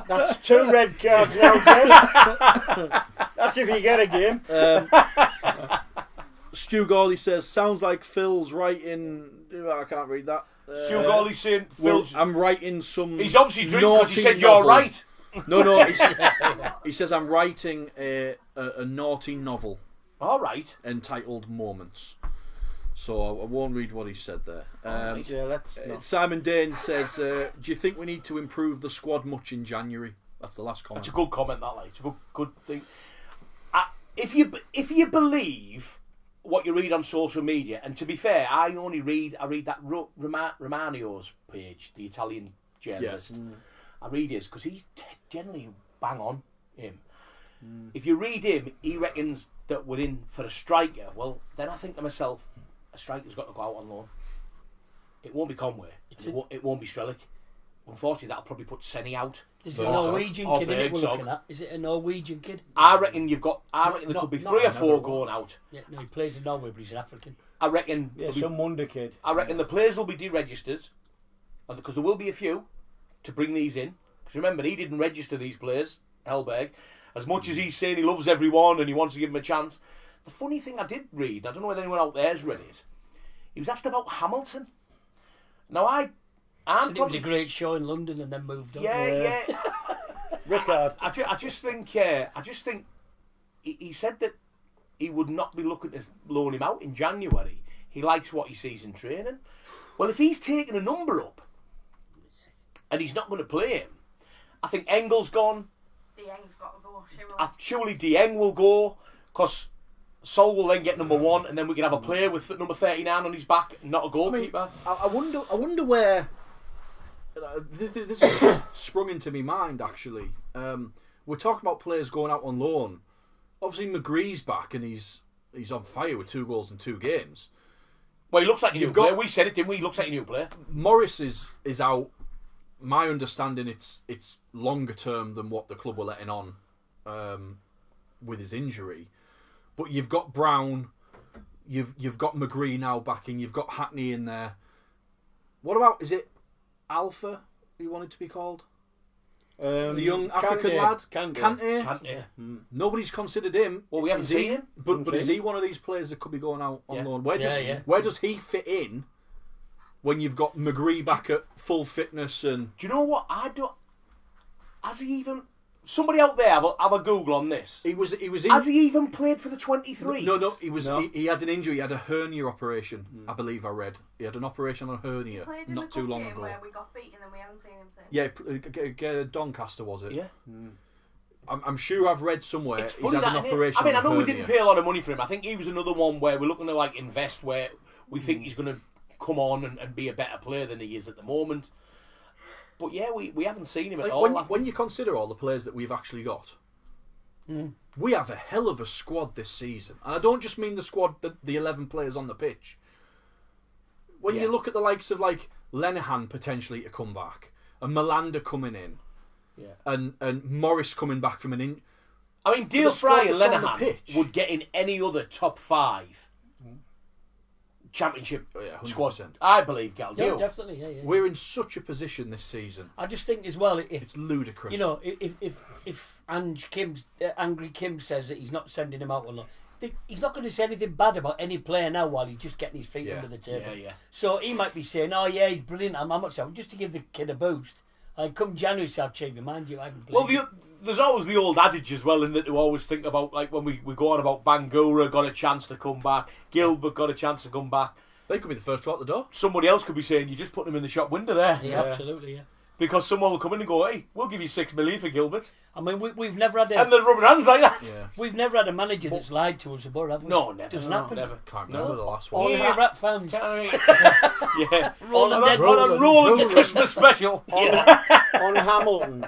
That's 2 red cards now, Jess. That's if you get a game. Stu Gawley says, sounds like Phil's writing... I can't read that. Stu Gawley's saying... I'm writing some... He's obviously drinking because he said you're right. No, he says I'm writing a naughty novel. All right. Entitled Moments. So I won't read what he said there. Simon Dane says, do you think we need to improve the squad much in January? That's the last comment. That's a good comment, that, like. It's a good thing. If you believe what you read on social media, and to be fair, I read that Romanio's page, the Italian journalist. Yeah. I read his because he's generally bang on him. If you read him, he reckons that we're in for a striker. Well, then I think to myself, a striker's got to go out on loan. It won't be Conway. It won't be Strelic. Unfortunately, that'll probably put Senny out. Is it a Norwegian kid we're looking at? Is it a Norwegian kid? I reckon there could be 3 or 4 going out. Yeah, no, he plays in Norway, but he's an African. I reckon. Yeah, some wonder kid. I reckon the players will be deregistered, because there will be a few to bring these in. Because remember, he didn't register these players, Hellberg. As much as he's saying he loves everyone and he wants to give them a chance. The funny thing I did read, I don't know whether anyone out there's read it, he was asked about Hamilton. Now it was a great show in London and then moved on. Yeah. Rickard. I just think he said that he would not be looking to loan him out in January. He likes what he sees in training. Well, if he's taking a number up and he's not going to play him, I think Engel's gone. Dieng's got to go. Surely Dieng will go, because Sol will then get number 1, and then we can have a player with number 39 on his back, and not a goalkeeper. I wonder where. This has just sprung into my mind, actually. We're talking about players going out on loan. Obviously, McGree's back, and he's he's on fire with 2 goals in 2 games. Well, he looks like a new player. We said it, didn't we? He looks like a new player. Morris is out. My understanding, it's longer term than what the club were letting on with his injury. But you've got Brown, you've got McGree now backing, you've got Hackney in there. What about, is it Alpha he wanted to be called? The young African lad? Kante. Nobody's considered him. Well, we haven't seen him. But is he one of these players that could be going out on loan? Where does he fit in when you've got McGree back at full fitness? And do you know what? Has he even... Somebody out there have a Google on this. He was in... Has he even played for the 23s? No. He had an injury. He had a hernia operation. I believe I read. He had an operation on a hernia not too long ago. Where we got beaten and we haven't seen him since. Yeah, Doncaster was it? Yeah. I'm sure I've read somewhere It's he's funny had an that, operation. I mean, I on a know we hernia. didn't pay a lot of money for him. I think he was another one where we're looking to like invest, where we think he's going to come on and be a better player than he is at the moment. But yeah, we haven't seen him at all. When you consider all the players that we've actually got, we have a hell of a squad this season. And I don't just mean the squad, the 11 players on the pitch. When you look at the likes of like Lenihan potentially to come back, and Melander coming in, and Morris coming back from an in. I mean, Dale Fry and Lenihan would get in any other top 5 championship squad. I believe, Gal. Yeah, definitely. Yeah. We're in such a position this season. I just think as well, it's ludicrous. You know, if Angry Kim says that he's not sending him out or not, he's not going to say anything bad about any player now while he's just getting his feet under the table. Yeah. So he might be saying, "Oh yeah, he's brilliant. I'm much so," just to give the kid a boost. Like come January, so I've changed my mind. I haven't played. Well, there's always the old adage as well, in that you always think about, like when we go on about Bangura got a chance to come back, Gilbert got a chance to come back. They could be the first to out the door. Somebody else could be saying, you just put him in the shop window there. Yeah, absolutely, yeah. Because someone will come in and go, hey, we'll give you $6 million for Gilbert. I mean, we've never had and they're rubbing hands like that. Yeah. We've never had a manager that's lied to us about, have we? No, never. Doesn't happen. Never. Can't remember the last one. All your rat fans. Yeah. Roll the Christmas special. On Hamilton,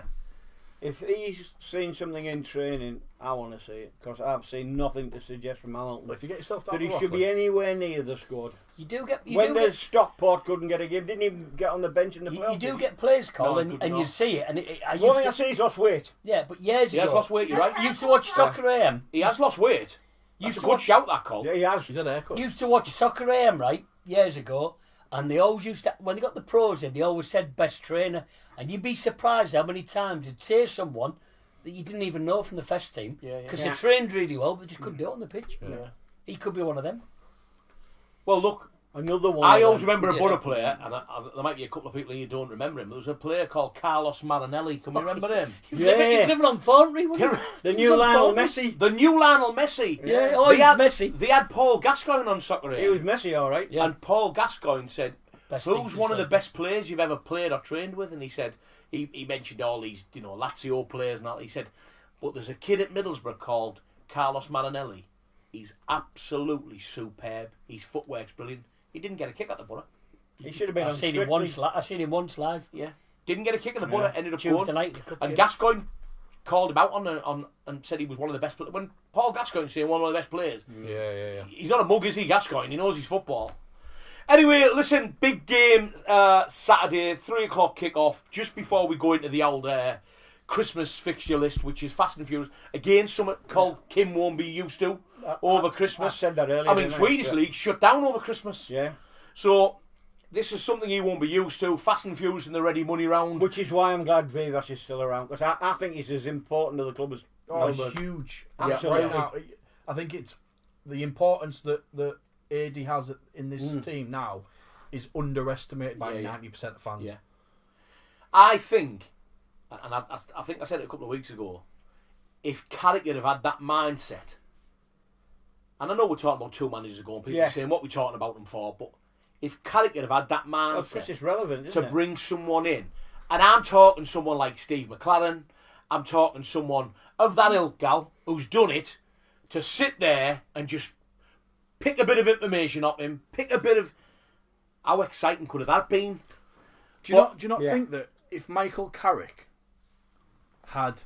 if he's seen something in training, I want to see it, because I've seen nothing to suggest from Hamilton If you get yourself down that he should be anywhere near the squad. You do get Stockport couldn't get a game, didn't even get on the bench in the playoffs. You do get players called, and you see it, and I one thing I see is lost weight. Yeah, but years ago, he has lost weight. You're right. Used to watch Soccer AM. He has lost weight. That's a good shout, that call. Yeah, he has. He's had a haircut. Used to watch Soccer AM, right, years ago, and they always used to, when they got the pros in, they always said best trainer, and you'd be surprised how many times they'd say someone that you didn't even know from the first team, because they trained really well, but just couldn't do it on the pitch. Yeah. He could be one of them. Well, look, another one. I always remember a Boro player, and there might be a couple of people who don't remember him. There was a player called Carlos Marinelli. Can we remember him? He's living on Thornbury, the new Lionel Messi. The new Lionel Messi. Yeah, Messi. They had Paul Gascoigne on Soccer AM. He was Messi, all right. Yeah. And Paul Gascoigne said, who's one of the said. best players you've ever played or trained with? And he said, he mentioned all these, Lazio players and all. He said, but there's a kid at Middlesbrough called Carlos Marinelli. He's absolutely superb. His footwork's brilliant. He didn't get a kick at the Boro. He should have been. I've seen him once live. Yeah, didn't get a kick at the Boro. Ended up Tuesday going. night, and Gascoigne called him out on and said he was one of the best. When Paul Gascoigne saying one of the best players. Yeah. He's not a mug, is he, Gascoigne? He knows his football. Anyway, listen, big game Saturday, 3:00 kick-off, just before we go into the old Christmas fixture list, which is Fast and Furious. Again, something called Kim won't be used to over Christmas. I said that earlier. I mean, Swedish League shut down over Christmas. Yeah. So, this is something he won't be used to. Fast and Furious in the ready money round. Which is why I'm glad Vivas is still around, because I think he's as important to the club as Hellberg. It's huge. Absolutely. Right now, I think it's the importance that AD has in this team now is underestimated by 90% of fans. Yeah. I think, and I think I said it a couple of weeks ago, if Carrick had had that mindset, and I know we're talking about 2 managers ago and people are saying what we're talking about them for, but if Carrick had had that mindset it's relevant, to bring someone in, and I'm talking someone like Steve McLaren, I'm talking someone of that ilk, Gal, who's done it, to sit there and just pick a bit of information off him, pick a bit of how exciting could have that been. Do you not think that if Michael Carrick had,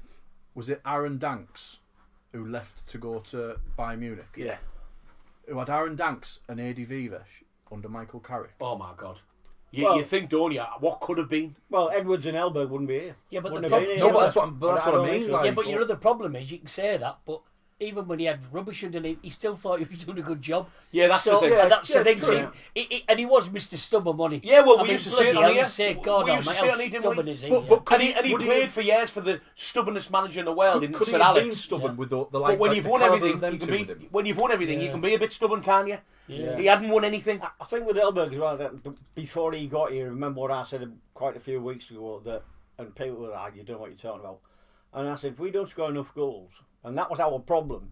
was it Aaron Danks who left to go to Bayern Munich? Yeah. who had Aaron Danks and Adi Vivesh under Michael Carrick. Oh my God. You think, don't you? What could have been? Well, Edwards and Hellberg wouldn't be here. Yeah, but Wouldn't the have been prob- here. That's what I mean. yeah, but your other problem is you can say that, but even when he had rubbish underneath, he still thought he was doing a good job. Yeah, that's the thing. And that's the thing. true. So and he was Mr. Stubborn, wasn't he? Yeah, well, I we mean, used to say it bloody on hell, here. say, God, We used to mate, say it how on here, didn't stubborn we? is he? But yeah. And he would he played have- for years for the stubbornest manager in the world in Could he Sir have been Alex. stubborn with the But when you've the won calibre everything, of them you can two be. with him? When you've won everything, you can be a bit stubborn, can't you? Yeah. He hadn't won anything. I think with Hellberg as well, that before he got here, remember what I said quite a few weeks ago, that, and people were like, you don't know what you're talking about. And I said, if we don't score enough goals, and that was our problem,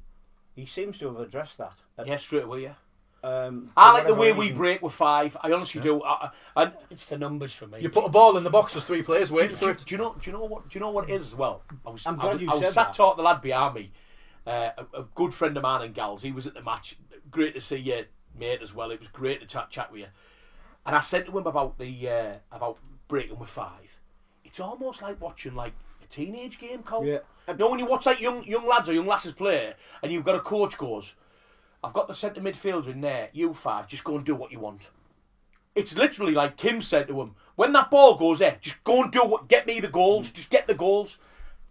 he seems to have addressed that. Yeah, straight away, yeah. For I like the way whatever we reason. break with 5. I honestly do. And It's the numbers for me. You put a ball in the box, there's 3 players do, waiting do, for it. do you know what it is as well? I'm glad you I was said sat that. talking to the lad behind me, a good friend of mine in Gals. He was at the match. Great to see you, mate, as well. It was great to chat with you. And I said to him about breaking with 5. It's almost like watching like a teenage game, Cole. Yeah. You know when you watch like young lads or young lasses play, and you've got a coach goes, I've got the centre midfielder in there. You 5, just go and do what you want. It's literally like Kim said to him, when that ball goes there, just go and do what. Get me the goals. Just get the goals.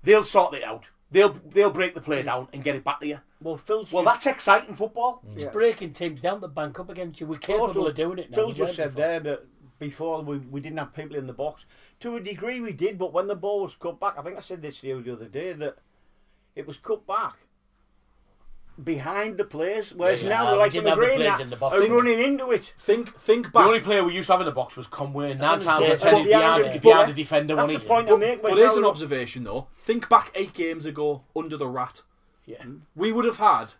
They'll sort it out. They'll break the play down and get it back to you. Well, Well, that's exciting football. It's breaking teams down to bank up against you. We're capable of doing it now. Phil we just weren't said before. there that before we didn't have people in the box. To a degree we did, but when the ball was cut back, I think I said this to you the other day, that it was cut back behind the players, whereas Yeah, now we the likes of didn't have the McGrane players are in the box. running into it. Think The back. only player we used to have in the box was Conway. 9 times out say, of 10 he's behind behind, it, behind but the defender, That's wasn't the he? point I'm making. But here's an observation though. Think back 8 games ago under the Rat. Yeah. We would have had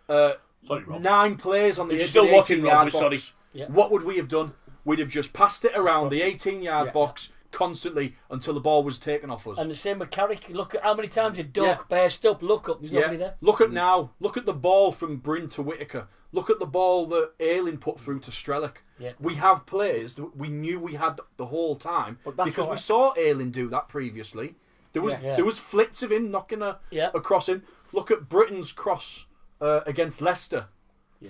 Sorry, Rob. 9 players on the If you're edge still of the watching, 18-yard Rob, box. sorry. Yeah. What would we have done? We'd have just passed it around the 18-yard box constantly until the ball was taken off us. And the same with Carrick. Look at how many times he duck, Yeah. burst up, look up. There's nobody there. Look at now. Look at the ball from Bryn to Whittaker. Look at the ball that Ayling put through to Strelick. Yeah. We have players that we knew we had the whole time But that's because what we saw Ayling do that previously. There was Yeah. there was flits of him knocking a crossing. Look at Britain's cross against Leicester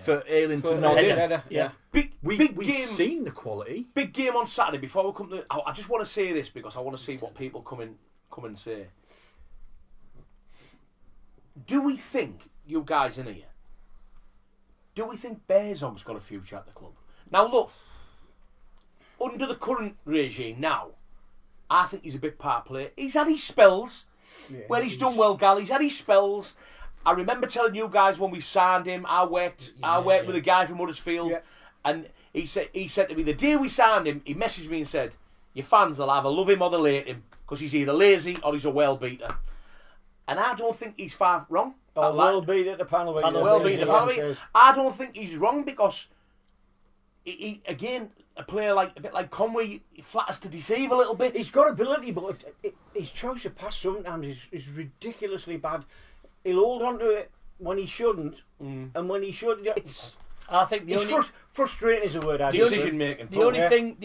for Ayling to knock in. Yeah. Big We've game. seen the quality. Big game on Saturday. Before we come to, I just want to say this because I want to see what people come and say. Do we think, you guys in here, do we think Bearzog's got a future at the club? Now look, under the current regime now, I think he's a big part player. He's had his spells where he's done well, Gal. He's had his spells. I remember telling you guys when we signed him, I worked with a guy from Huddersfield, and he said to me the day we signed him, he messaged me and said, "Your fans will either love him or they'll hate him because he's either lazy or he's a well beater." And I don't think he's far wrong. Oh, well beat at the panel. Well beat the panel. I don't think he's wrong because he again a player a bit like Conway, he flatters to deceive a little bit. He's got ability, but his choice of pass sometimes is ridiculously bad. He'll hold on to it when he shouldn't, and when he should, I think the only frustrating is a word. Decision making. the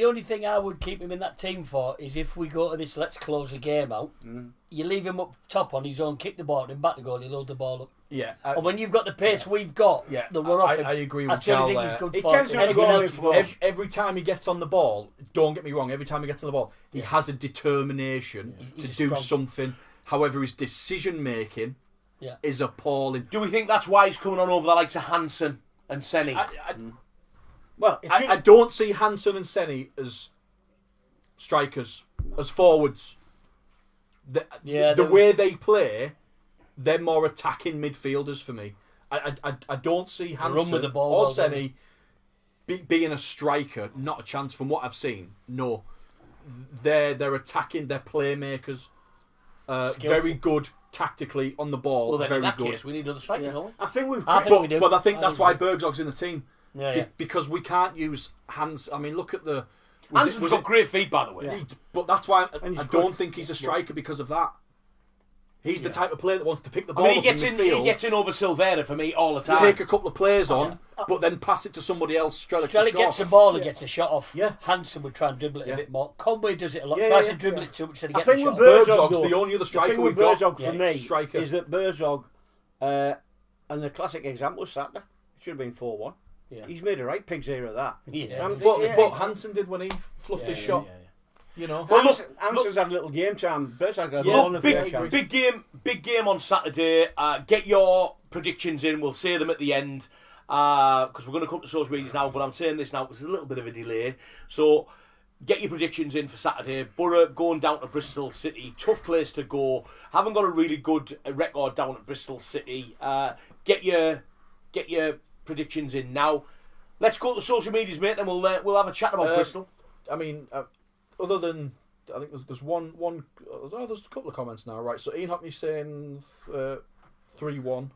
only thing I would keep him in that team for is if we go to this, let's close the game out. You leave him up top on his own, kick the ball, and back to goal. He load the ball up. Yeah. And when you've got the pace we've got, the run off him, I agree with that's the only Cal thing he's there. good He for. tends to Anything go else with is ball. rubbish. Every time he gets on the ball, don't get me wrong, every time he gets on the ball, he has a determination to He's do strong. something. However, his decision making is appalling. Do we think that's why he's coming on over the likes of Hansen and Senny? I don't see Hansen and Senny as strikers, as forwards. The way they play, they're more attacking midfielders for me. I don't see run Hansen with the ball or well, don't Senny being a striker. Not a chance from what I've seen. No, they're attacking. They're playmakers. Very good tactically on the ball. Well, then very in that good. case, we need other strikers, don't we? I think we've. we do. But I think that's why Bergzog's in the team. Yeah. Because we can't use Hans. I mean, look at the. Hansen's got great feet, by the way. But that's why And I he's don't good. think he's a striker because of that. He's the type of player that wants to pick the I ball mean, he up gets in in. midfield, He gets in over Silvera for me all the time. take a couple of players on, but then pass it to somebody else. Strelick to Strelick score. gets the ball and gets a shot off. Yeah. Hansen would try and dribble it Yeah. a bit more. Conway does it a lot. Yeah, tries yeah, to dribble yeah. it too much instead of I getting think a with shot off. Berzog, Berzog's the only other striker thing with we've got. Berzog for me Striker. is that Berzog, and the classic example is Saturday. Should have been 4-1. Yeah. He's made a right pig's ear of that. Yeah. But Hansen did when he fluffed his shot. You know. Well, look, Hanson's had a little game time. Bursack had Yeah, one of the big game on Saturday. Get your predictions in. We'll say them at the end because we're going to come to social media now. But I'm saying this now because there's a little bit of a delay. So get your predictions in for Saturday. Boro going down to Bristol City. Tough place to go. Haven't got a really good record down at Bristol City. Get your predictions in now. Let's go to the social medias, mate, and we'll have a chat about Bristol. I mean, other than I think there's one. There's a couple of comments now, right? So Ian Hockney saying 3-1.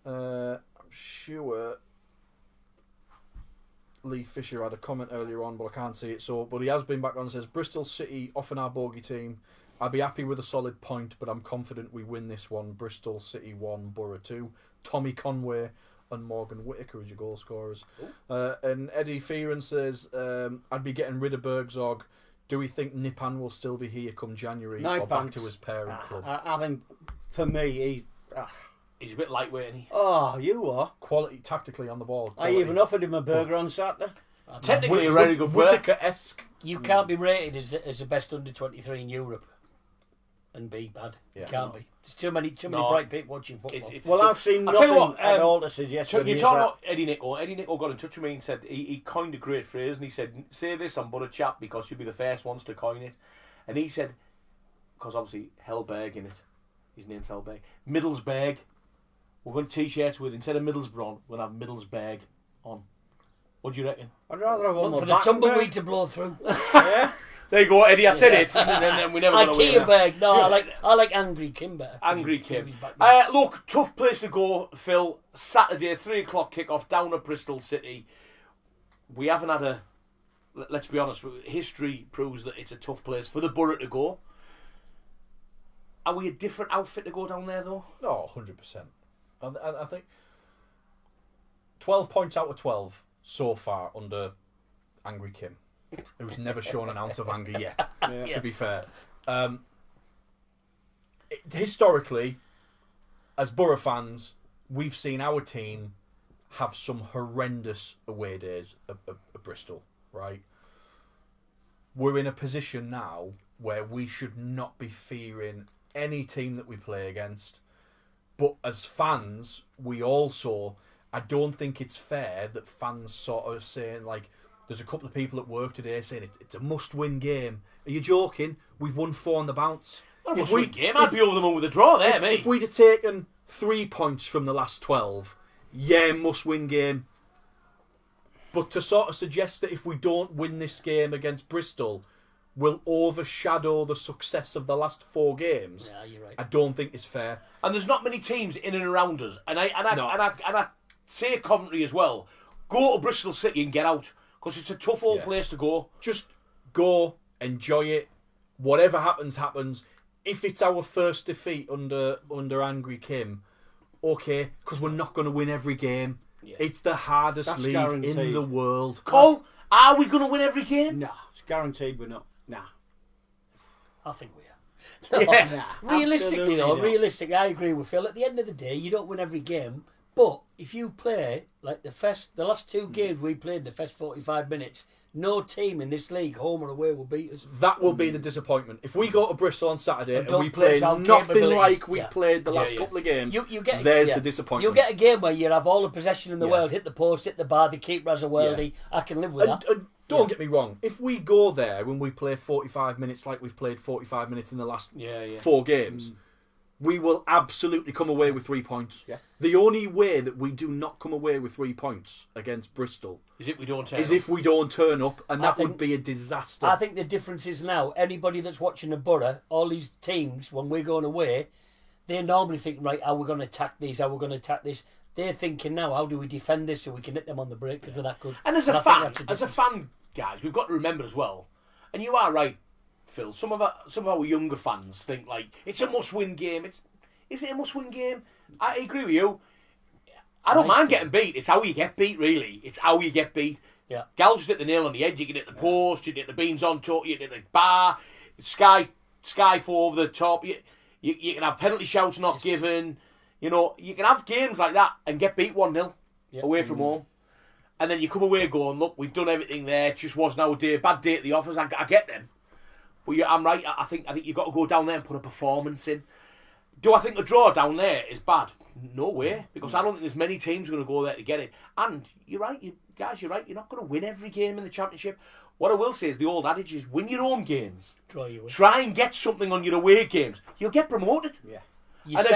I'm sure Lee Fisher had a comment earlier on, but I can't see it. But he has been back on and says Bristol City often our bogey team. I'd be happy with a solid point, but I'm confident we win this one. Bristol City 1, Boro 2. Tommy Conway and Morgan Whittaker as your goal scorers. And Eddie Fearon says, I'd be getting rid of Bergzog. Do we think Nipan will still be here come January or back to his parent club? I think, for me, He's a bit lightweight, isn't he? Oh, you are. Quality tactically on the ball. I even offered him a burger on Saturday. Technically a very good player. Whittaker-esque. You can't be rated as the best under 23 in Europe and be bad. Yeah. You can't be. There's too many bright people watching football. Well, I've seen I'll tell nothing you what, at all to suggest that you're he's talking that. about Eddie Nichol. Eddie Nichol got in touch with me and said he coined a great phrase, and he said, say this on Boro Chat because you'll be the first ones to coin it. And he said, because obviously Hellberg in it, his name's Hellberg, Middlesbrough, we're going to T-shirts with, instead of Middlesbrough on, we're going to have Middlesbrough on. What do you reckon? I'd rather have one Look more for the Battenberg. tumbleweed to blow through. Yeah. There you go, Eddie, I said it, and then we never Like got away with that. Kierberg. No, I like Angry Kim better. Angry Kim. He's back there. Look, tough place to go, Phil. Saturday, 3 o'clock kick-off down at Bristol City. We haven't had a... Let's be honest, history proves that it's a tough place for the Boro to go. Are we a different outfit to go down there, though? No, 100%. I think 12 points out of 12 so far under Angry Kim, who's never shown an ounce of anger yet, to be fair. Historically, as Boro fans, we've seen our team have some horrendous away days at Bristol, right? We're in a position now where we should not be fearing any team that we play against. But as fans, we also, I don't think it's fair that fans sort of saying, like, there's a couple of people at work today saying it's a must-win game. Are you joking? We've won 4 on the bounce. Not a must-win game. I'd be over the moon with a draw there, mate. If we'd have taken 3 points from the last 12, must-win game. But to sort of suggest that if we don't win this game against Bristol, will overshadow the success of the last 4 games. Yeah, you're right. I don't think it's fair. And there's not many teams in and around us. And I say Coventry as well. Go to Bristol City and get out, because it's a tough old place to go. Just go, enjoy it. Whatever happens, happens. If it's our first defeat under Angry Kim, okay, because we're not going to win every game. Yeah. It's the hardest That's league guaranteed. in the world. Cole, are we going to win every game? No, it's guaranteed we're not. Nah. I think we are. Yeah. Realistically, Absolutely not. I agree with Phil. At the end of the day, you don't win every game, but if you play like the last 2 games we played, the first 45 minutes, no team in this league, home or away, will beat us. That will be the disappointment. If we go to Bristol on Saturday and don't we play play to our nothing capabilities. like we've played the last couple of games, there's the disappointment. You'll get a game where you have all the possession in the world, hit the post, hit the bar, the keeper has a worldie. I can live with that. And don't get me wrong, if we go there when we play 45 minutes like we've played 45 minutes in the last 4 games, we will absolutely come away with 3 points. Yeah. The only way that we do not come away with 3 points against Bristol is if we don't turn up, and that would be a disaster. I think the difference is now, anybody that's watching the Boro, all these teams, when we're going away, they normally think, right, how we're going to attack these, how we're going to attack this. They're thinking now, how do we defend this so we can hit them on the break because we're that good. And as a fan, guys, we've got to remember as well, and you are right, Phil, some of our younger fans think like it's a must-win game. Is it a must-win game? I agree with you. I don't mind getting beat. It's how you get beat, really. It's how you get beat. Yeah. Gal just hit the nail on the edge. You can hit the post. You can hit the beans on top. You can hit the bar. Sky fall over the top. You can have penalty shouts not given. You know, you can have games like that and get beat 1-0. away from home. And then you come away going, look, we've done everything there. It just wasn't our day. Bad day at the office. I get them. But I'm right. I think you've got to go down there and put a performance in. Do I think a draw down there is bad? No way. Because I don't think there's many teams going to go there to get it. And you're right, you're right. You're not going to win every game in the Championship. What I will say is the old adage is win your home games. Try and get something on your away games. You'll get promoted. Yeah. And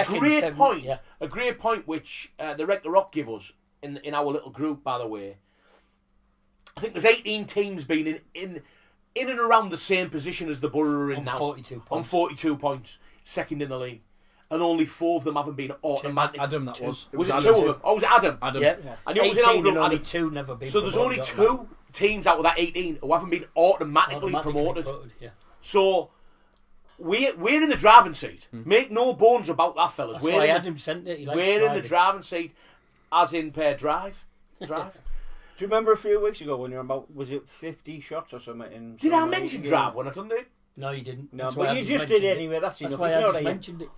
a great point which the Wreck the Rock give us in our little group, by the way. I think there's 18 teams been in and around the same position as the Boro are in now. 42 points. On 42 points. Second in the league. And only 4 of them haven't been automatic. Adam, that was. Was it 2 of them? Oh, was it Adam? Adam. Yeah. And you was in our 18 group, and only Adam. 2 never been So there's promoted only 2 teams out of that 18 who haven't been automatically promoted. Yeah. So we're in the driving seat. Make no bones about that, fellas. That's why Adam sent it. We're in the driving seat, as in pair drive. Do you remember a few weeks ago when you were about, was it 50 shots or something? Did I mention drive when I done it? No, you didn't. No, That's but why you I just did it mentioned anyway. That's That's enough. why It's I not just a- mentioned it.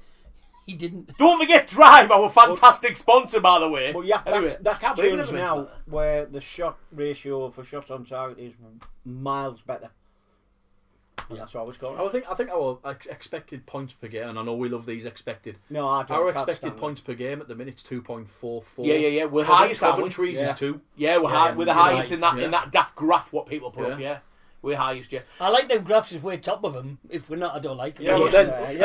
He didn't. Don't forget Drive, our fantastic sponsor, by the way. But yeah, Anyway, that's can't believe I changed never now, mentioned that. where the shot ratio for shots on target is miles better. And that's what I was calling. I think our expected points per game, and I know we love these expected. No, I don't. Our can't expected stand points per game at the minute's 2.44. Yeah. We're highest, aren't we? Coventry's is 2. Yeah, we're high. We're the highest in that daft graph what people put up. Yeah. Yeah, we're highest. Yeah. I like them graphs if we're top of them. If we're not, I don't like them. Yeah, But but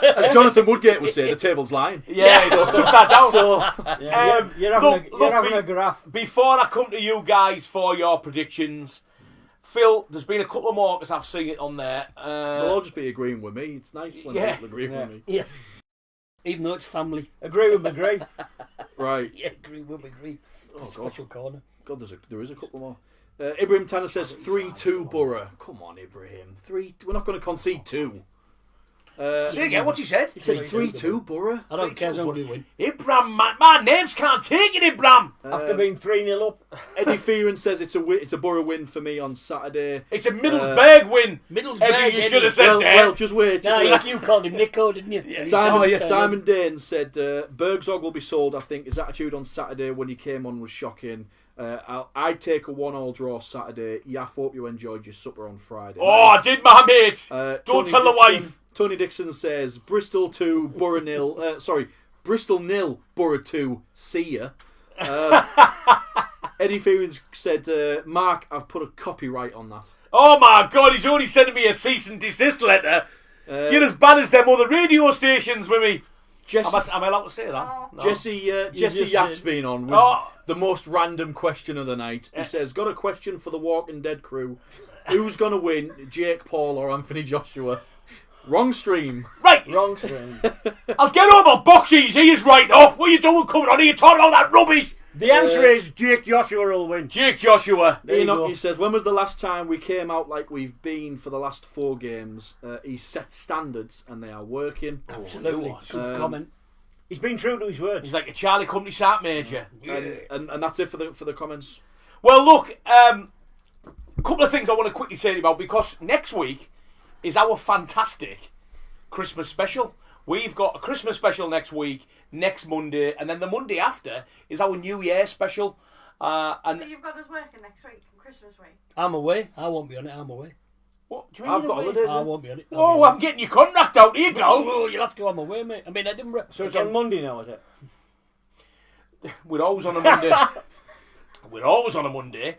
then, as Jonathan Woodgate would say, the table's lying. Yeah, it's upside down. Yeah, you're having a graph. Before I come to you guys for your predictions, Phil, there's been a couple more because I've seen it on there. They'll all just be agreeing with me. It's nice when people agree with me. Yeah. Even though it's family. Agree with McGree. Right. Yeah, agree with agree. Oh, God. Special corner. God, there is a couple more. Ibrahim Tanner says 3-2 Borough. Come on, Ibrahim. 3. We're not going to concede 2. Say again, what you said? He said 3-2 Borough. I don't care as long as we win. Ibram, my names can't take it, Ibram. After being 3-0 up. Eddie Fearon says it's a Borough win for me on Saturday. It's a Middlesbrough win. Middlesbrough, Eddie, you Eddie. should have said that. Well, just wait. No, you called him Nico, didn't you? Yeah. Simon Dane said Bergzog will be sold. I think his attitude on Saturday when he came on was shocking. I'd take a 1-1 draw Saturday. Yaff, hope you enjoyed your supper on Friday. Oh, I did, my mate. Don't tell the wife. Tony Dixon says Bristol 2, Borough 0. Bristol 0, Borough 2. See ya. Eddie Fearon said, Mark, I've put a copyright on that. Oh my God, he's already sending me a cease and desist letter. You're as bad as them other radio stations with me. Am I allowed to say that? No. Jesse Yaff's been on with the most random question of the night. He says, got a question for the Walking Dead crew. Who's going to win, Jake Paul or Anthony Joshua? Wrong stream. Right. Wrong stream. I'll get over boxing his ears right off. What are you doing coming on here talking about that rubbish? The answer is Jake Joshua will win. Jake Joshua. He says, when was the last time we came out like we've been for the last 4 games? He set standards and they are working. Absolutely. Good comment. He's been true to his words. He's like a Charlie Company Sat Major. And that's it for the comments. Well, look, a couple of things I want to quickly say about, because next week is our fantastic Christmas special. We've got a Christmas special next week, next Monday, and then the Monday after is our New Year special. So you've got us working next week, Christmas week? I'm away. I won't be on it. I'm away. What? Do you mean I've got holidays. I won't be on it. Oh, I'm getting your contract out. Here you go. Oh, you'll have to. I'm away, mate. I'm in Edinburgh. So it's on Monday now, is it? We're always on a Monday. We're always on a Monday.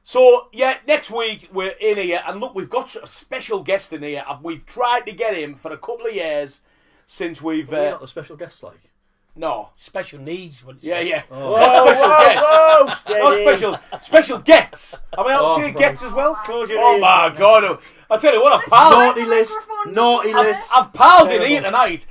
So, yeah, next week we're in here. And look, we've got a special guest in here. We've tried to get him for a couple of years since we've... Are we not the special guest, like? No. Special needs. Yeah. Whoa, Not special guests. whoa, steady. Not special gets. Am I allowed to say gets as well? Close your Oh ears. my God. I'll tell you what, I've palled. Naughty list. Naughty list. I've palled in Terrible. here tonight.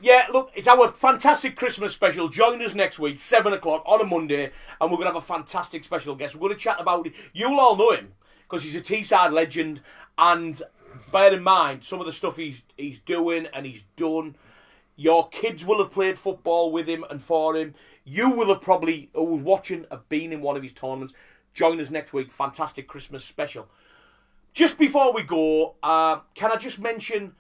Yeah, look, it's our fantastic Christmas special. Join us next week, 7 o'clock on a Monday, and we're going to have a fantastic special guest. We're going to chat about it. You'll all know him, because he's a Teesside legend, and bear in mind, some of the stuff he's doing and he's done. Your kids will have played football with him and for him. You will have probably, who's watching, have been in one of his tournaments. Join us next week. Fantastic Christmas special. Just before we go, can I just mention,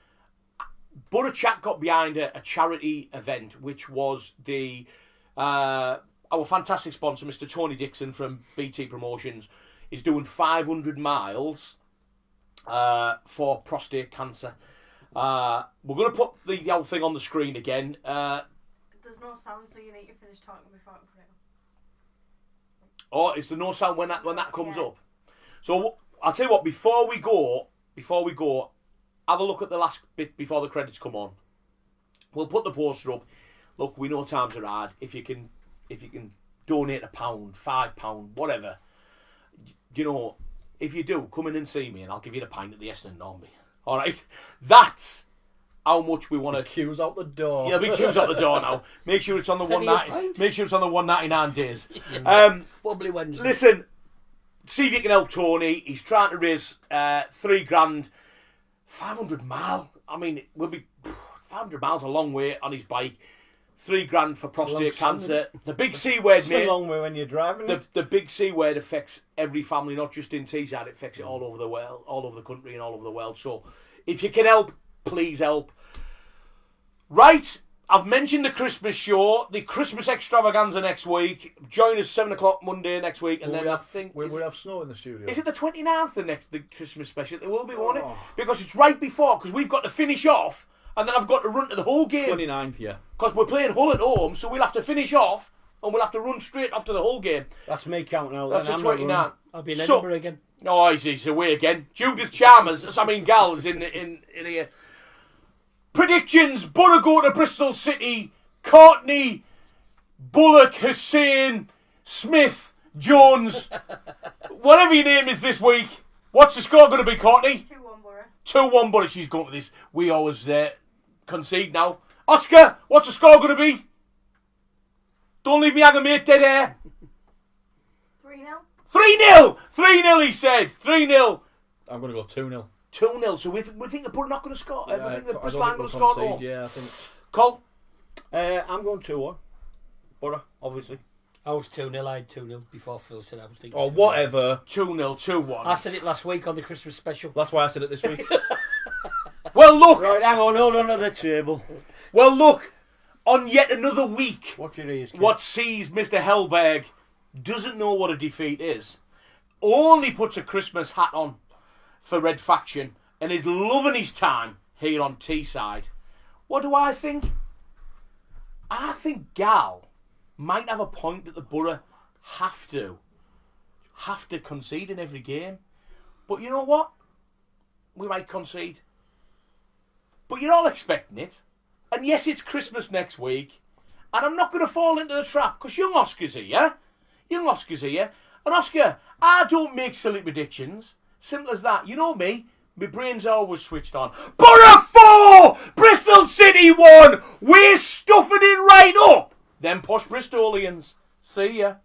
Boro Chat got behind a charity event, which was the our fantastic sponsor, Mr. Tony Dixon from BT Promotions, is doing 500 miles for prostate cancer. We're going to put the whole thing on the screen again. There's no sound, so you need to finish talking before I put it on. Oh, it's the no sound when that comes up. So I'll tell you what. Before we go, have a look at the last bit before the credits come on. We'll put the poster up. Look, we know times are hard. If you can donate £1, £5, whatever. You know, if you do, come in and see me, and I'll give you a pint at the Ashton Gate. All right, that's how much we want to. Queues out the door. Yeah, big queues out the door now. Make sure it's on the $1.99. Make sure it's on the $1.99 days. Probably Wednesday. Listen, see if you can help Tony. He's trying to raise $3,000, 500 mile. I mean, we'll be 500 miles a long way on his bike. $3,000 for prostate cancer. The big C word, It's mate. a long way when you're driving it. The big C word affects every family, not just in Teesside. It affects it all over the world, all over the country, and all over the world. So, if you can help, please help. Right, I've mentioned the Christmas show, the Christmas extravaganza next week. Join us 7 o'clock Monday next week, and then I think we have snow in the studio. Is it the 29th? The Christmas special? It will be, won't it? Because it's right before. Because we've got to finish off. And then I've got to run to the whole game. 29th, yeah. Because we're playing Hull at home, so we'll have to finish off and we'll have to run straight after the whole game. That's me counting out. That's then. a 29. I'll be in Edinburgh again. Oh, he's away again. Judith Chalmers, Gals in here. Predictions: Boro go to Bristol City. Courtney, Bullock, Hussein, Smith, Jones, whatever your name is this week. What's the score going to be, Courtney? 2-1 Boro. 2-1, but she's going for this. We always concede now. Oscar, what's the score going to be? Don't leave me hanging, mate, dead air. 3-0. 3-0! 3-0, he said. 3-0. I'm going to go 2-0. 2-0, so we think the Boro not going to score. We think the I Bristol don't aren't going think to we'll score at all. concede, yeah, I think. Cole? I'm going 2-1. Boro, obviously. I was 2-0, I had 2-0 before Phil said I was thinking. Or 2-0. whatever. 2-0, 2-1. I said it last week on the Christmas special. That's why I said it this week. Well, look. Right, hang on, hold on to the table. Well, look. On yet another week, Watch your ears, kid. what sees Mr. Hellberg doesn't know what a defeat is. Only puts a Christmas hat on for Red Faction and is loving his time here on Teesside. What do I think? I think Gal might have a point that the Boro have to concede in every game. But you know what? We might concede. But you're all expecting it. And yes, it's Christmas next week. And I'm not going to fall into the trap because young Oscar's here. Young Oscar's here. And Oscar, I don't make silly predictions. Simple as that. You know me. My brain's always switched on. Boro 4! Bristol City 1! We're stuffing it right up! Them posh Bristolians. See ya.